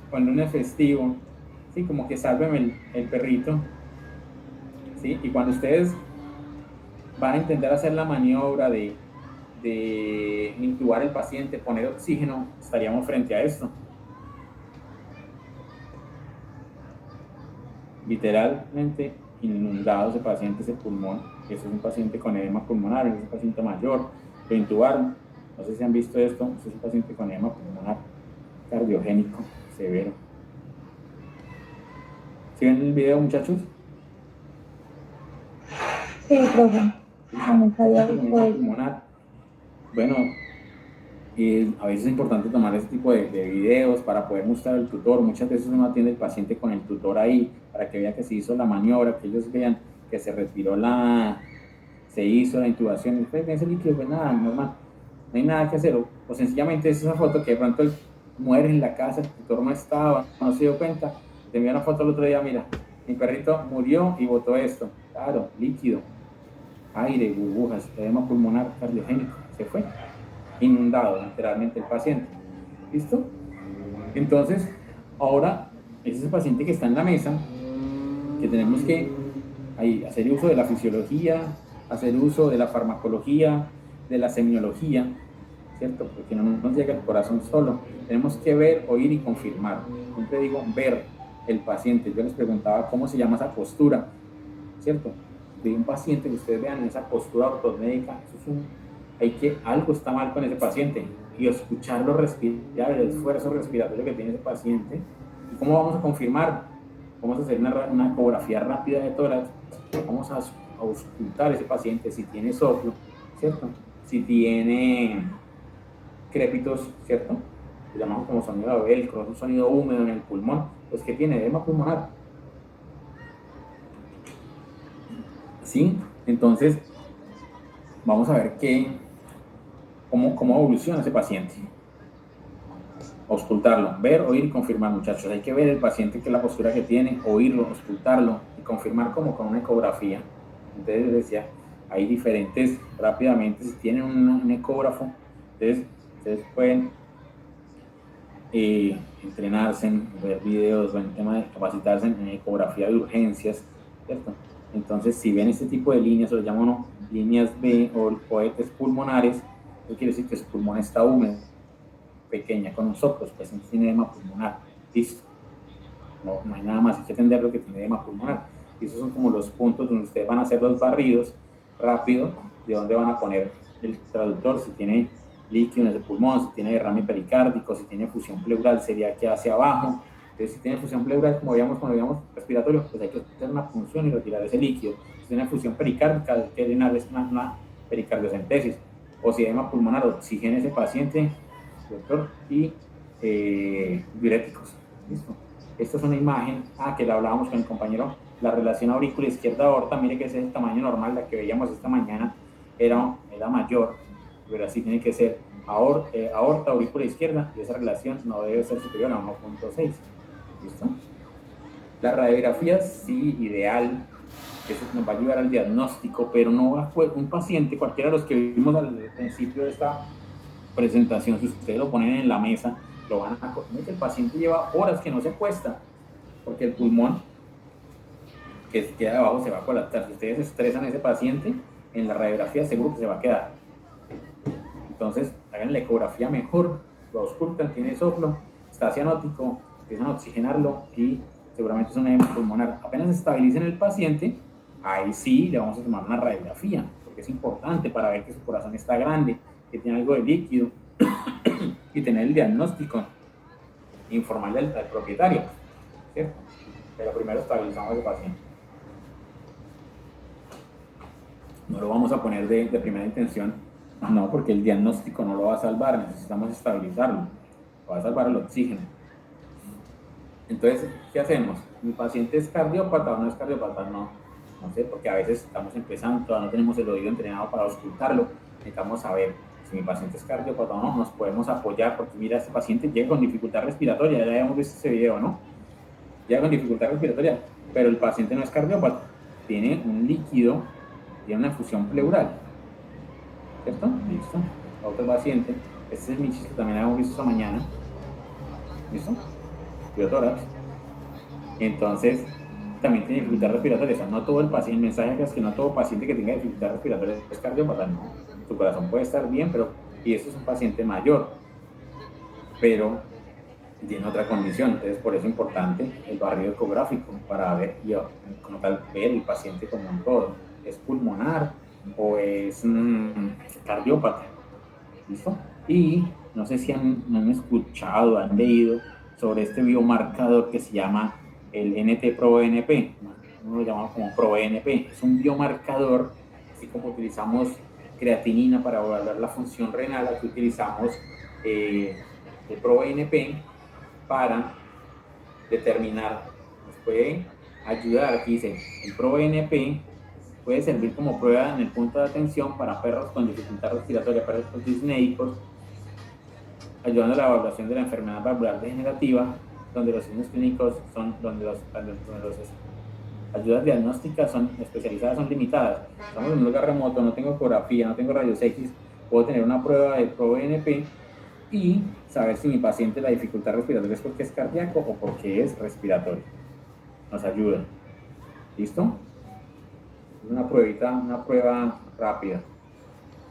o en lunes festivo, ¿sí? Como que sálveme el perrito, ¿sí? Y cuando ustedes van a intentar hacer la maniobra de intubar el paciente, poner oxígeno, estaríamos frente a esto. Literalmente inundado ese paciente, ese pulmón. Eso es un paciente con edema pulmonar, es un paciente mayor, lo intubaron. No sé si han visto esto, es un paciente con edema pulmonar cardiogénico severo. ¿Sí ven el video, muchachos? Sí, profe. No sabía visto eso. Pulmonar. Bueno, a veces es importante tomar este tipo de videos para poder mostrar al tutor. Muchas veces uno atiende al paciente con el tutor ahí para que vea que se hizo la maniobra, que ellos vean que se retiró se hizo la intubación. Después de ese líquido, pues nada, normal, no hay nada que hacer. O sencillamente es esa foto que de pronto él muere en la casa, el tutor no estaba, no se dio cuenta. Te envió una foto el otro día, mira, mi perrito murió y botó esto. Claro, líquido, aire, burbujas, edema pulmonar cardiogénico, se fue. Inundado literalmente el paciente. ¿Listo? Entonces, ahora es ese paciente que está en la mesa, que tenemos que hacer uso de la fisiología, hacer uso de la farmacología, de la semiología, ¿cierto? Porque no nos llega el corazón solo. Tenemos que ver, oír y confirmar. Siempre digo ver el paciente. Yo les preguntaba cómo se llama esa postura, ¿cierto? De un paciente que ustedes vean esa postura ortopédica, eso es algo está mal con ese paciente, y escucharlo respirar, el esfuerzo respiratorio que tiene ese paciente. ¿Y cómo vamos a confirmar? Vamos a hacer una ecografía rápida de tórax, vamos a auscultar a ese paciente si tiene soplo, ¿cierto? Si tiene crépitos, ¿cierto? Lo llamamos como sonido de velcro, un sonido húmedo en el pulmón, pues que tiene edema pulmonar. ¿Sí? Entonces, vamos a ver cómo evoluciona ese paciente. Auscultarlo, ver, oír y confirmar, muchachos. Hay que ver el paciente, que es la postura que tiene, oírlo, auscultarlo y confirmar como con una ecografía. Entonces, les decía, hay diferentes, rápidamente, si tienen un ecógrafo, entonces ustedes pueden entrenarse, ver videos, en tema de capacitarse en ecografía de urgencias, ¿cierto? Entonces, si ven este tipo de líneas, o lo llaman líneas B o cohetes pulmonares, eso quiere decir que su pulmón está húmedo, pequeña, con un soplo, pues tiene edema pulmonar. Listo. No hay nada más, hay que entender lo que tiene edema pulmonar. Y esos son como los puntos donde ustedes van a hacer los barridos rápido, de dónde van a poner el traductor, si tiene líquido en ese pulmón, si tiene derrame pericárdico, si tiene fusión pleural, sería aquí hacia abajo. Entonces, si tiene fusión pleural, como veíamos cuando veíamos respiratorio, pues hay que hacer una punción y retirar ese líquido. Si tiene fusión pericárdica, hay que llenar una pericardiocentesis. O si hay edema pulmonar, oxigena ese paciente, doctor, y diuréticos. ¿Listo? Esta es una imagen que la hablábamos con el compañero, la relación aurícula izquierda-aorta. Mire que ese es el tamaño normal, la que veíamos esta mañana era mayor, pero así tiene que ser aorta, aurícula izquierda, y esa relación no debe ser superior a 1.6. ¿Listo? La radiografía sí, ideal, eso nos va a ayudar al diagnóstico, pero no va a un paciente, cualquiera de los que vimos al principio de esta presentación, si ustedes lo ponen en la mesa, lo van a el paciente lleva horas que no se acuesta, porque el pulmón que queda abajo se va a colapsar. Si ustedes estresan a ese paciente, en la radiografía seguro que se va a quedar. Entonces, hagan la ecografía mejor, lo auscultan, tiene soplo, está cianótico, empiezan a oxigenarlo y seguramente es una edema pulmonar. Apenas estabilicen el paciente, ahí sí le vamos a tomar una radiografía, porque es importante para ver que su corazón está grande, que tiene algo de líquido y tener el diagnóstico, informarle al propietario, ¿cierto? Pero primero estabilizamos al paciente. No lo vamos a poner de primera intención, no, porque el diagnóstico no lo va a salvar, necesitamos estabilizarlo, lo va a salvar el oxígeno. Entonces, ¿qué hacemos? ¿Mi paciente es cardiópata o no es cardiópata? No sé, porque a veces estamos empezando, todavía no tenemos el oído entrenado para auscultarlo, necesitamos saber si mi paciente es cardiópata o no, nos podemos apoyar, porque mira, este paciente llega con dificultad respiratoria, ya hemos visto ese video, ¿no? Llega con dificultad respiratoria, pero el paciente no es cardiópata, tiene un líquido, tiene una fusión pleural, ¿cierto? Listo. Otro paciente, este es mi chiste, también lo hemos visto esta mañana, ¿listo? Biotórax. Entonces, también tiene dificultad respiratoria. O sea, no todo el paciente, el mensaje es que no todo paciente que tenga dificultad respiratoria es cardiópata, no. Su corazón puede estar bien, y eso es un paciente mayor, pero tiene otra condición. Entonces, por eso es importante el barrido ecográfico para ver, como tal, ver el paciente como un todo. ¿Es pulmonar o es cardiópata? ¿Listo? Y no sé si han escuchado, han leído sobre este biomarcador que se llama el NT-proBNP, uno lo llamamos como proBNP, es un biomarcador, así como utilizamos creatinina para evaluar la función renal, aquí utilizamos el proBNP para determinar, nos puede ayudar, aquí dice, el proBNP puede servir como prueba en el punto de atención para perros con dificultad respiratoria, perros disnéicos, ayudando a la evaluación de la enfermedad valvular degenerativa, donde los signos clínicos son, donde las ayudas diagnósticas son especializadas, son limitadas. Estamos en un lugar remoto, no tengo ecografía, no tengo rayos X, puedo tener una prueba de proBNP y saber si mi paciente la dificultad respiratoria es porque es cardíaco o porque es respiratorio. Nos ayuda. ¿Listo? Es una pruebita, una prueba rápida.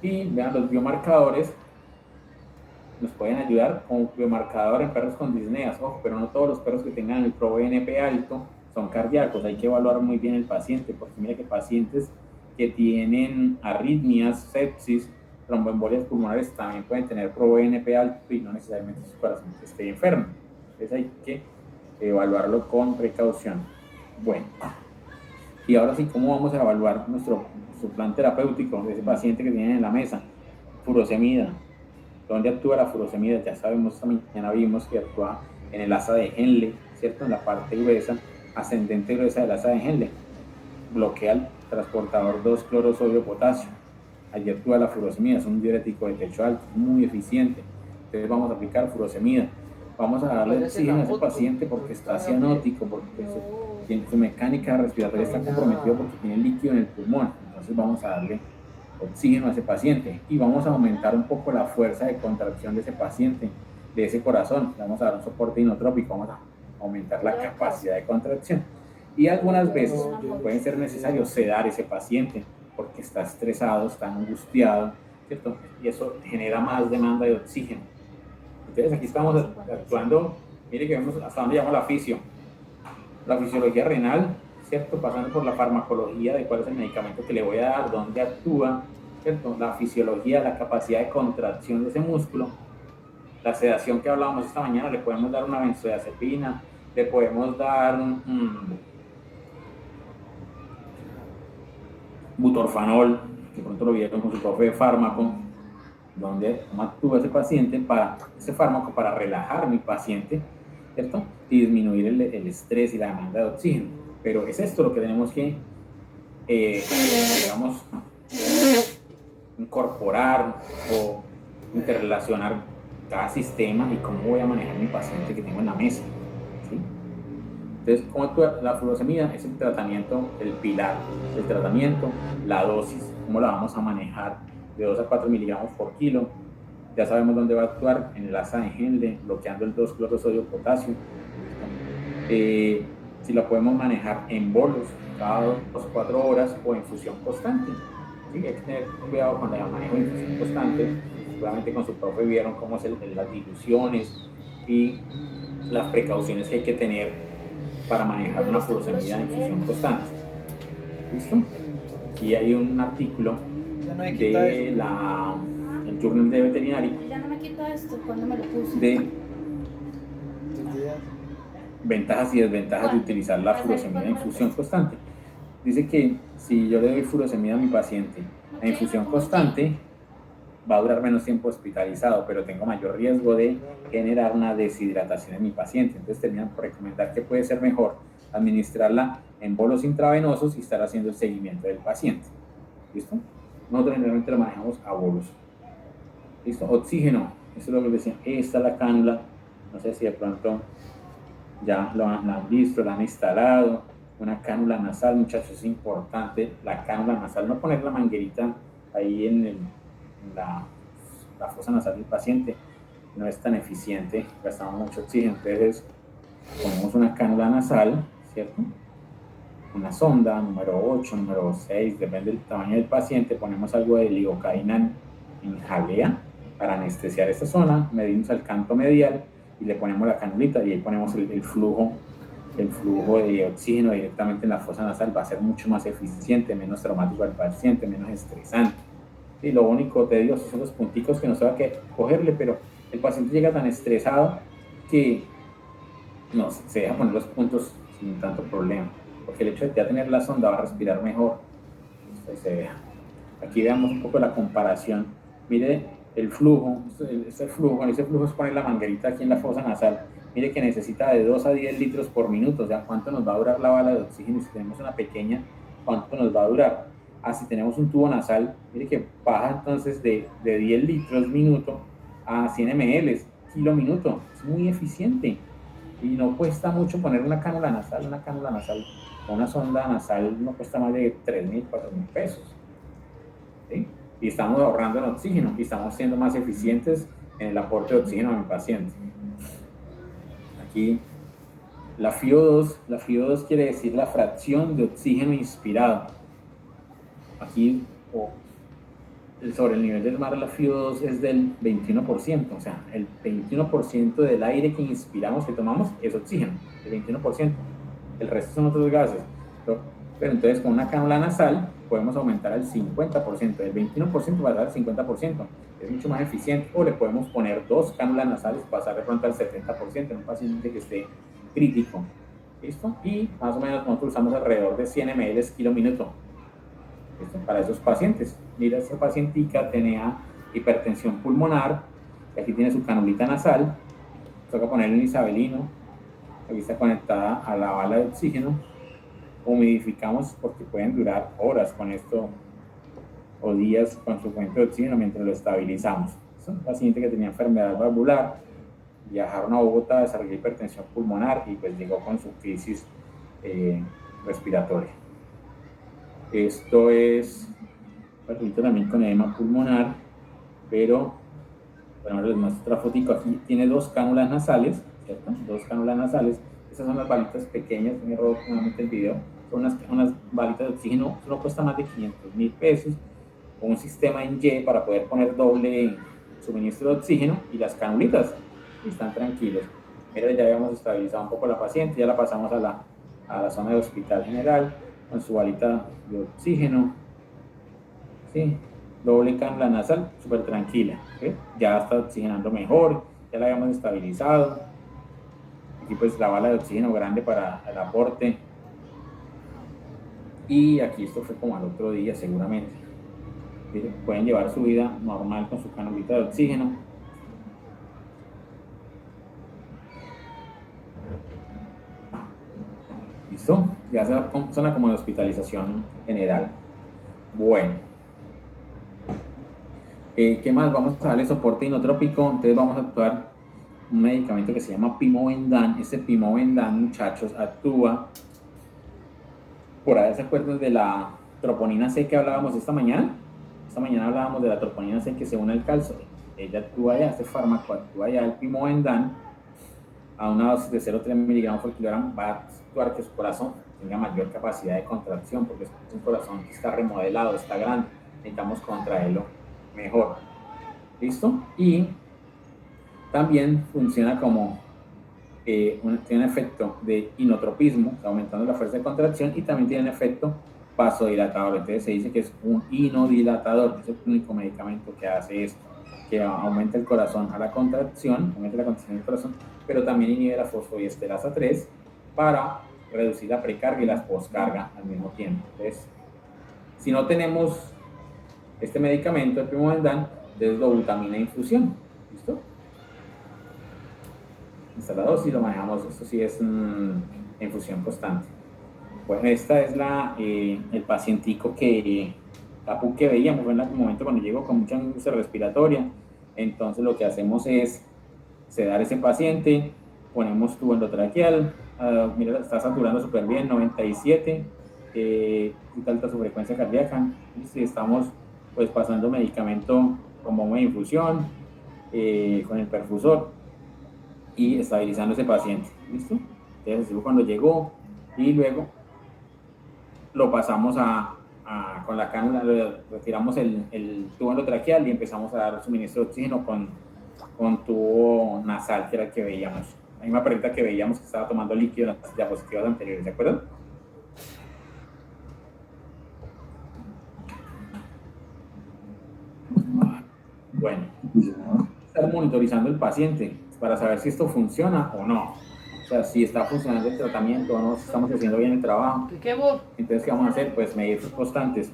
Y vean los biomarcadores. Nos pueden ayudar como biomarcador en perros con disneas, ojo, pero no todos los perros que tengan el proBNP alto son cardíacos, hay que evaluar muy bien el paciente, porque mira que pacientes que tienen arritmias, sepsis, tromboembolias pulmonares también pueden tener proBNP alto y no necesariamente su corazón esté enfermo, entonces hay que evaluarlo con precaución. Bueno, y ahora sí, ¿cómo vamos a evaluar nuestro plan terapéutico de ese paciente que tienen en la mesa? Furosemida. ¿Dónde actúa la furosemida? Ya sabemos, esta mañana vimos que actúa en el asa de Henle, ¿cierto? En la parte gruesa, ascendente gruesa del asa de Henle. Bloquea el transportador 2-clorosodio-potasio. Allí actúa la furosemida, es un diurético de techo alto, muy eficiente. Entonces vamos a aplicar furosemida. Vamos a darle oxígeno a ese paciente porque está cianótico, porque su mecánica respiratoria está comprometida porque tiene líquido en el pulmón. Entonces vamos a darle oxígeno a ese paciente y vamos a aumentar un poco la fuerza de contracción de ese paciente, de ese corazón. Le vamos a dar un soporte inotrópico, vamos a aumentar la capacidad de contracción y algunas veces puede ser necesario sedar ese paciente porque está estresado, está angustiado, ¿cierto? Y eso genera más demanda de oxígeno. Entonces aquí estamos actuando, mire que vemos hasta dónde llama la fisiología renal, ¿cierto? Pasando por la farmacología de cuál es el medicamento que le voy a dar, dónde actúa, ¿cierto? La fisiología, la capacidad de contracción de ese músculo, la sedación que hablábamos esta mañana, le podemos dar una benzodiazepina, le podemos dar butorfanol, que pronto lo vieron con su profe de fármaco, donde actúa ese paciente ese fármaco para relajar a mi paciente, ¿cierto? Y disminuir el estrés y la demanda de oxígeno. Pero es esto lo que tenemos que, digamos, incorporar o interrelacionar cada sistema y cómo voy a manejar mi paciente que tengo en la mesa, ¿sí? Entonces, ¿cómo actúa la furosemida? Es el tratamiento, el pilar del tratamiento, la dosis, cómo la vamos a manejar de 2 a 4 miligramos por kilo. Ya sabemos dónde va a actuar, en el asa de Henle, bloqueando el 2-clorosodio-potasio. Si lo podemos manejar en bolos, cada 2 o 4 horas o infusión constante. ¿Sí? Hay que tener cuidado cuando el manejo de infusión constante. Seguramente con su profe vieron cómo es las diluciones y las precauciones que hay que tener para manejar una furosemida de infusión constante. ¿Listo? Aquí hay un artículo Ya no me quita de eso. el Journal de Veterinaria Ya no me quito esto cuando me lo puse. de Tus días. ventajas y desventajas de utilizar la furosemida de infusión constante. Dice que si yo le doy furosemida a mi paciente, la infusión constante va a durar menos tiempo hospitalizado, pero tengo mayor riesgo de generar una deshidratación en mi paciente. Entonces terminan por recomendar que puede ser mejor administrarla en bolos intravenosos y estar haciendo el seguimiento del paciente. ¿Listo? Nosotros generalmente lo manejamos a bolos. ¿Listo? Oxígeno, eso es lo que les decía. Esta es la cánula, no sé si de pronto ya la han visto, la han instalado. Una cánula nasal, muchachos, es importante la cánula nasal, no poner la manguerita ahí en la fosa nasal del paciente, no es tan eficiente, gastamos mucho oxígeno. Entonces ponemos una cánula nasal, ¿cierto? Una sonda, número 8, número 6, depende del tamaño del paciente, ponemos algo de lidocaína en jalea para anestesiar esta zona, medimos el canto medial y le ponemos la canulita y ahí ponemos el flujo de oxígeno directamente en la fosa nasal. Va a ser mucho más eficiente, menos traumático al paciente, menos estresante. Y lo único tedioso son los punticos que no se va a cogerle, pero el paciente llega tan estresado que no se deja poner los puntos sin tanto problema, porque el hecho de ya tener la sonda va a respirar mejor. Se deja. Aquí veamos un poco la comparación. Mire el flujo, ese flujo es poner la manguerita aquí en la fosa nasal. Mire que necesita de 2 a 10 litros por minuto. O sea, ¿cuánto nos va a durar la bala de oxígeno? Y si tenemos una pequeña, ¿cuánto nos va a durar? Si tenemos un tubo nasal, mire que baja entonces de 10 litros minuto a 100 ml kilo minuto. Es muy eficiente y no cuesta mucho poner una cánula nasal. Una sonda nasal no cuesta más de 3.000, 4.000 pesos. ¿Sí? Y estamos ahorrando en oxígeno y estamos siendo más eficientes en el aporte de oxígeno a mi paciente. Aquí la FiO2 quiere decir la fracción de oxígeno inspirado. Aquí sobre el nivel del mar la FiO2 es del 21%, o sea, el 21% del aire que inspiramos, que tomamos, es oxígeno, el 21%. El resto son otros gases. Pero entonces con una cánula nasal podemos aumentar al 50%, del 21% pasar al 50%, es mucho más eficiente. O le podemos poner 2 cánulas nasales, pasar de pronto al 70% en un paciente que esté crítico. ¿Listo? Y más o menos nosotros usamos alrededor de 100 ml kilo minuto. ¿Listo? Para esos pacientes. Mira, esta pacientica tenía hipertensión pulmonar, y aquí tiene su canulita nasal, toca ponerle un isabelino, aquí está conectada a la bala de oxígeno, humidificamos porque pueden durar horas con esto o días con su fuente de oxígeno mientras lo estabilizamos. Es un paciente que tenía enfermedad valvular, viajaron a Bogotá, desarrolló hipertensión pulmonar y pues llegó con su crisis respiratoria. Esto es paciente también con edema pulmonar, pero bueno, les muestro otra fotico. Aquí tiene 2 cánulas nasales, ¿cierto? 2 cánulas nasales. Estas son las balitas pequeñas, me robo nuevamente el video. Son unas balitas de oxígeno, solo cuesta más de 500.000 pesos. Con un sistema en Y para poder poner doble suministro de oxígeno y las canulitas. Y están tranquilos. Mira, ya habíamos estabilizado un poco la paciente, ya la pasamos a la zona de hospital general con su balita de oxígeno. ¿Sí? Doble cánula nasal, súper tranquila. ¿Sí? Ya está oxigenando mejor, ya la habíamos estabilizado. Aquí pues la bala de oxígeno grande para el aporte. Y aquí esto fue como al otro día seguramente. ¿Sí? Pueden llevar su vida normal con su canulita de oxígeno. ¿Listo? Ya suena como de hospitalización general. Bueno. ¿Qué más? Vamos a darle soporte inotrópico. Entonces vamos a actuar un medicamento que se llama Pimobendan. Este Pimobendan, muchachos, actúa. Por ahí se acuerdan de la troponina C que hablábamos esta mañana. Esta mañana hablábamos de la troponina C que se une al calcio. Ella actúa ya, este fármaco actúa ya. El Pimobendan a una dosis de 0,3 miligramos por kilogramo, va a actuar que su corazón tenga mayor capacidad de contracción, porque es un corazón que está remodelado, está grande, necesitamos contraerlo mejor. ¿Listo? Y también funciona como tiene un efecto de inotropismo, aumentando la fuerza de contracción, y también tiene un efecto vasodilatador. Entonces se dice que es un inodilatador, es el único medicamento que hace esto, que aumenta el corazón a la contracción, aumenta la contracción del corazón, pero también inhibe la fosfodiesterasa 3 para reducir la precarga y la poscarga al mismo tiempo. Entonces, si no tenemos este medicamento, el Primobendan, es dobutamina infusión. ¿Listo? Esta es la dosis, lo manejamos, esto sí es infusión constante. Bueno, esta es el pacientico que veíamos en el momento cuando llegó con mucha angustia respiratoria. Entonces lo que hacemos es sedar a ese paciente, ponemos tubo endotraqueal, mira, está saturando súper bien, 97, alta su frecuencia cardíaca, y estamos pues pasando medicamento como una infusión con el perfusor y estabilizando ese paciente. ¿Listo? Entonces cuando llegó y luego lo pasamos con la cánula, retiramos el tubo endotraqueal y empezamos a dar suministro de oxígeno con tubo nasal, que era el que veíamos. La misma pregunta que veíamos que estaba tomando líquido en las diapositivas anteriores, ¿de acuerdo? Bueno, estar monitorizando el paciente para saber si esto funciona o no. O sea, si está funcionando el tratamiento o no, si estamos haciendo bien el trabajo. Entonces, ¿qué vamos a hacer? Pues medir sus constantes.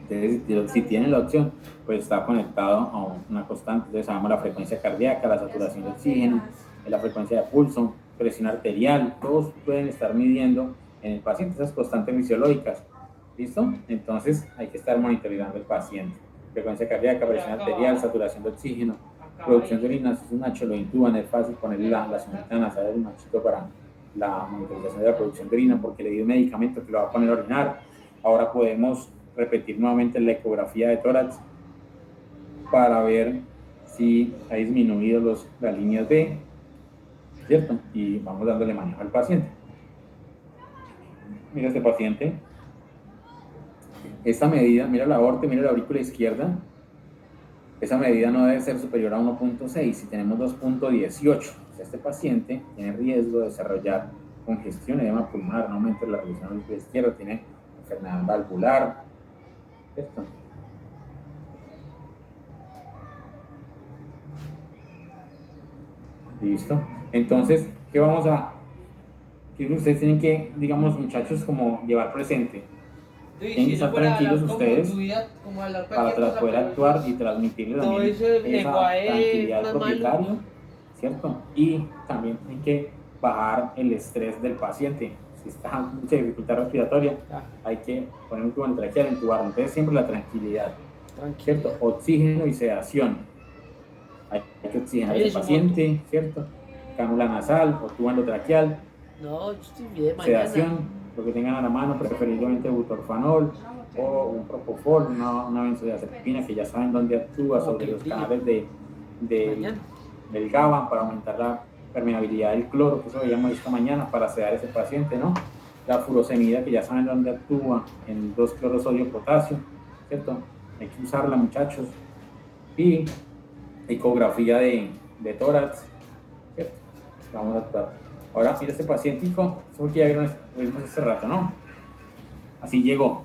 Entonces, si tienen la opción, pues está conectado a una constante. Entonces, sabemos la frecuencia cardíaca, la saturación de oxígeno, la frecuencia de pulso, presión arterial. Todos pueden estar midiendo en el paciente esas constantes fisiológicas. ¿Listo? Entonces, hay que estar monitorizando el paciente. Frecuencia cardíaca, presión arterial, saturación de oxígeno, producción de orina. Si es un macho, lo intuban, es fácil ponerle la sonrita nasal del machito para la monitorización de la producción de orina, porque le di un medicamento que lo va a poner a orinar. Ahora podemos repetir nuevamente la ecografía de tórax para ver si ha disminuido las líneas B, ¿cierto? Y vamos dándole manejo al paciente. Mira este paciente. Esta medida, mira la aorta, mira la aurícula izquierda. Esa medida no debe ser superior a 1.6. Si tenemos 2.18, este paciente tiene riesgo de desarrollar congestión, edema pulmonar, un aumento de la presión auricular izquierda, tiene enfermedad valvular. ¿Cierto? Listo. Entonces, ¿qué vamos a...? ¿Qué ustedes tienen que, digamos, muchachos, como llevar presente? Tienen que estar tranquilos ustedes para poder actuar y transmitirle también esa tranquilidad al propietario, ¿cierto? Y también tienen que bajar el estrés del paciente. Si está con mucha dificultad respiratoria, hay que poner un tubo endotraqueal, entubarlo. Entonces siempre la tranquilidad, ¿cierto? Oxígeno y sedación. Hay que oxigenar al paciente, ¿cierto? Cánula nasal o tubo endotraqueal. No, yo estoy bien, Sedación, lo que tengan a la mano, preferiblemente butorfanol o un propofol, una benzodiazepina que ya saben dónde actúa sobre los canales del GABA para aumentar la permeabilidad del cloro, que eso veíamos esta mañana para sedar a ese paciente, ¿no? La furosemida, que ya saben dónde actúa en 2-cloro sodio potasio, ¿cierto? Hay que usarla, muchachos. Y ecografía de tórax, ¿cierto? Vamos a actuar. Ahora, mira este pacientico, eso que ya vimos hace rato, ¿no? Así llegó.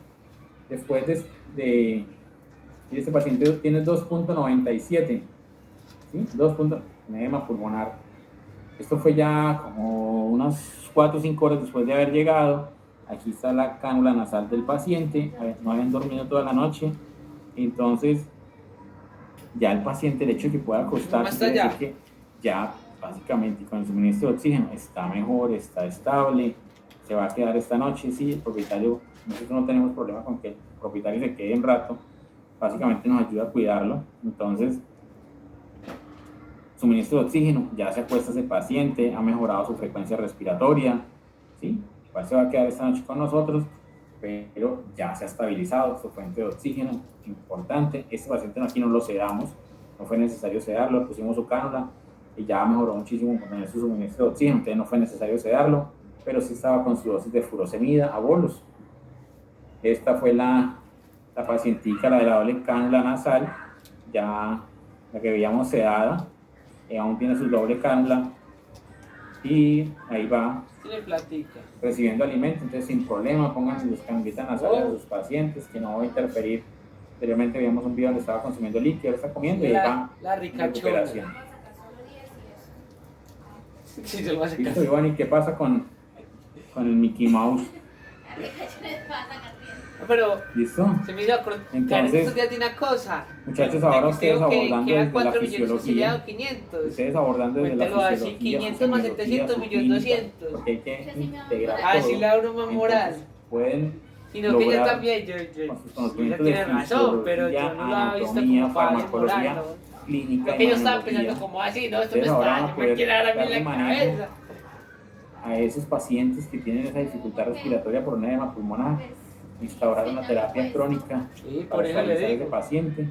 Después de este paciente tiene 2.97, ¿sí? 2 edema pulmonar. Esto fue ya como unas 4 o 5 horas después de haber llegado. Aquí está la cánula nasal del paciente. No habían dormido toda la noche. Entonces, ya el paciente, el hecho de que pueda acostarse, quiere decir que ya básicamente con el suministro de oxígeno está mejor, está estable, se va a quedar esta noche. Sí, el propietario, nosotros no tenemos problema con que el propietario se quede un rato, básicamente nos ayuda a cuidarlo. Entonces, suministro de oxígeno, ya se acuesta ese paciente, ha mejorado su frecuencia respiratoria, ¿sí? Igual se va a quedar esta noche con nosotros, pero ya se ha estabilizado su fuente de oxígeno, importante. Este paciente aquí no lo sedamos, no fue necesario sedarlo, pusimos su cánula y ya mejoró muchísimo con tener su suministro de oxígeno, entonces no fue necesario sedarlo, pero sí estaba con su dosis de furosemida a bolos. Esta fue la pacientica, la de la doble cánula nasal, ya la que veíamos sedada, aún tiene su doble cánula y ahí va Tiene platica. recibiendo alimento, entonces sin problema pongan sus canulitas nasales a sus pacientes, que no va a interferir. Anteriormente veíamos un video donde estaba consumiendo líquido, ahora está comiendo y ahí va La en ricachona. recuperación. Sí, se lo hace Listo, casi. Iván, ¿y qué pasa con el Mickey Mouse? Pero ¿Listo? se me hizo acordar Entonces, estos días de una cosa. Muchachos, ahora ustedes Digo abordando que eran desde la 4 millones y se fisiología, llevan 500. ustedes abordando desde la Cuéntelo así, fisiología, 500 más su 700, fisiología, su 1.200.000. clínica, porque hay que integrar Así todo. la broma moral. Entonces, pueden Sino que ella lograr también, con sus ella conocimientos tiene de razón, pero fisiología, yo no lo había visto anatomía, como para farmacología, demorarlo. clínica, Porque yo estaba inmunología, pensando como así, no, esto me ustedes ahora van a está, me poder quiere dar a mí darle la manejo cabeza. a esos pacientes que tienen esa dificultad respiratoria por una edema pulmonar, instaurar una terapia crónica Sí, para por eso le estabilizar a ese digo. paciente.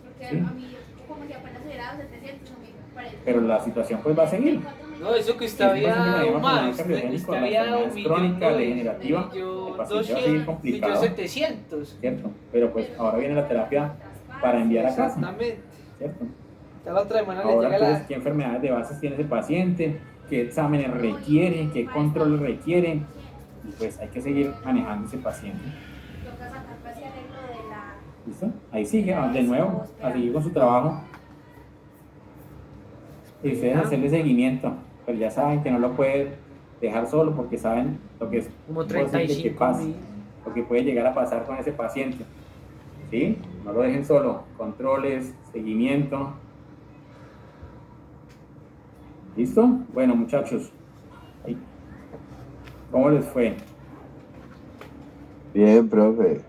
Porque Sí. a mí, como si apenas hubiera dado 700, a mí me parece. Pero la situación pues va a seguir. No, eso que usted había dado más, usted había dado crónica, degenerativa, el paciente va a seguir 1.200.000, complicado, 1.700.000. ¿cierto? Pero pues ahora viene la terapia para enviar a casa, Exactamente. ¿cierto? Ya la otra semana le Ahora llega entonces, la... ¿qué enfermedades de base tiene ese paciente? ¿Qué exámenes requiere? ¿Qué control requiere? Y pues hay que seguir manejando ese paciente. Toca sacar pues el arreglo de la... ¿Listo? Ahí sigue, de nuevo, a seguir con su trabajo. Y ustedes hacerle seguimiento, pero ya saben que no lo pueden dejar solo porque saben lo que es Como posible que 35 pase, mil. lo que puede llegar a pasar con ese paciente. ¿Sí? No lo dejen solo. Controles, seguimiento. ¿Listo? Bueno, muchachos, ¿cómo les fue? Bien, profe.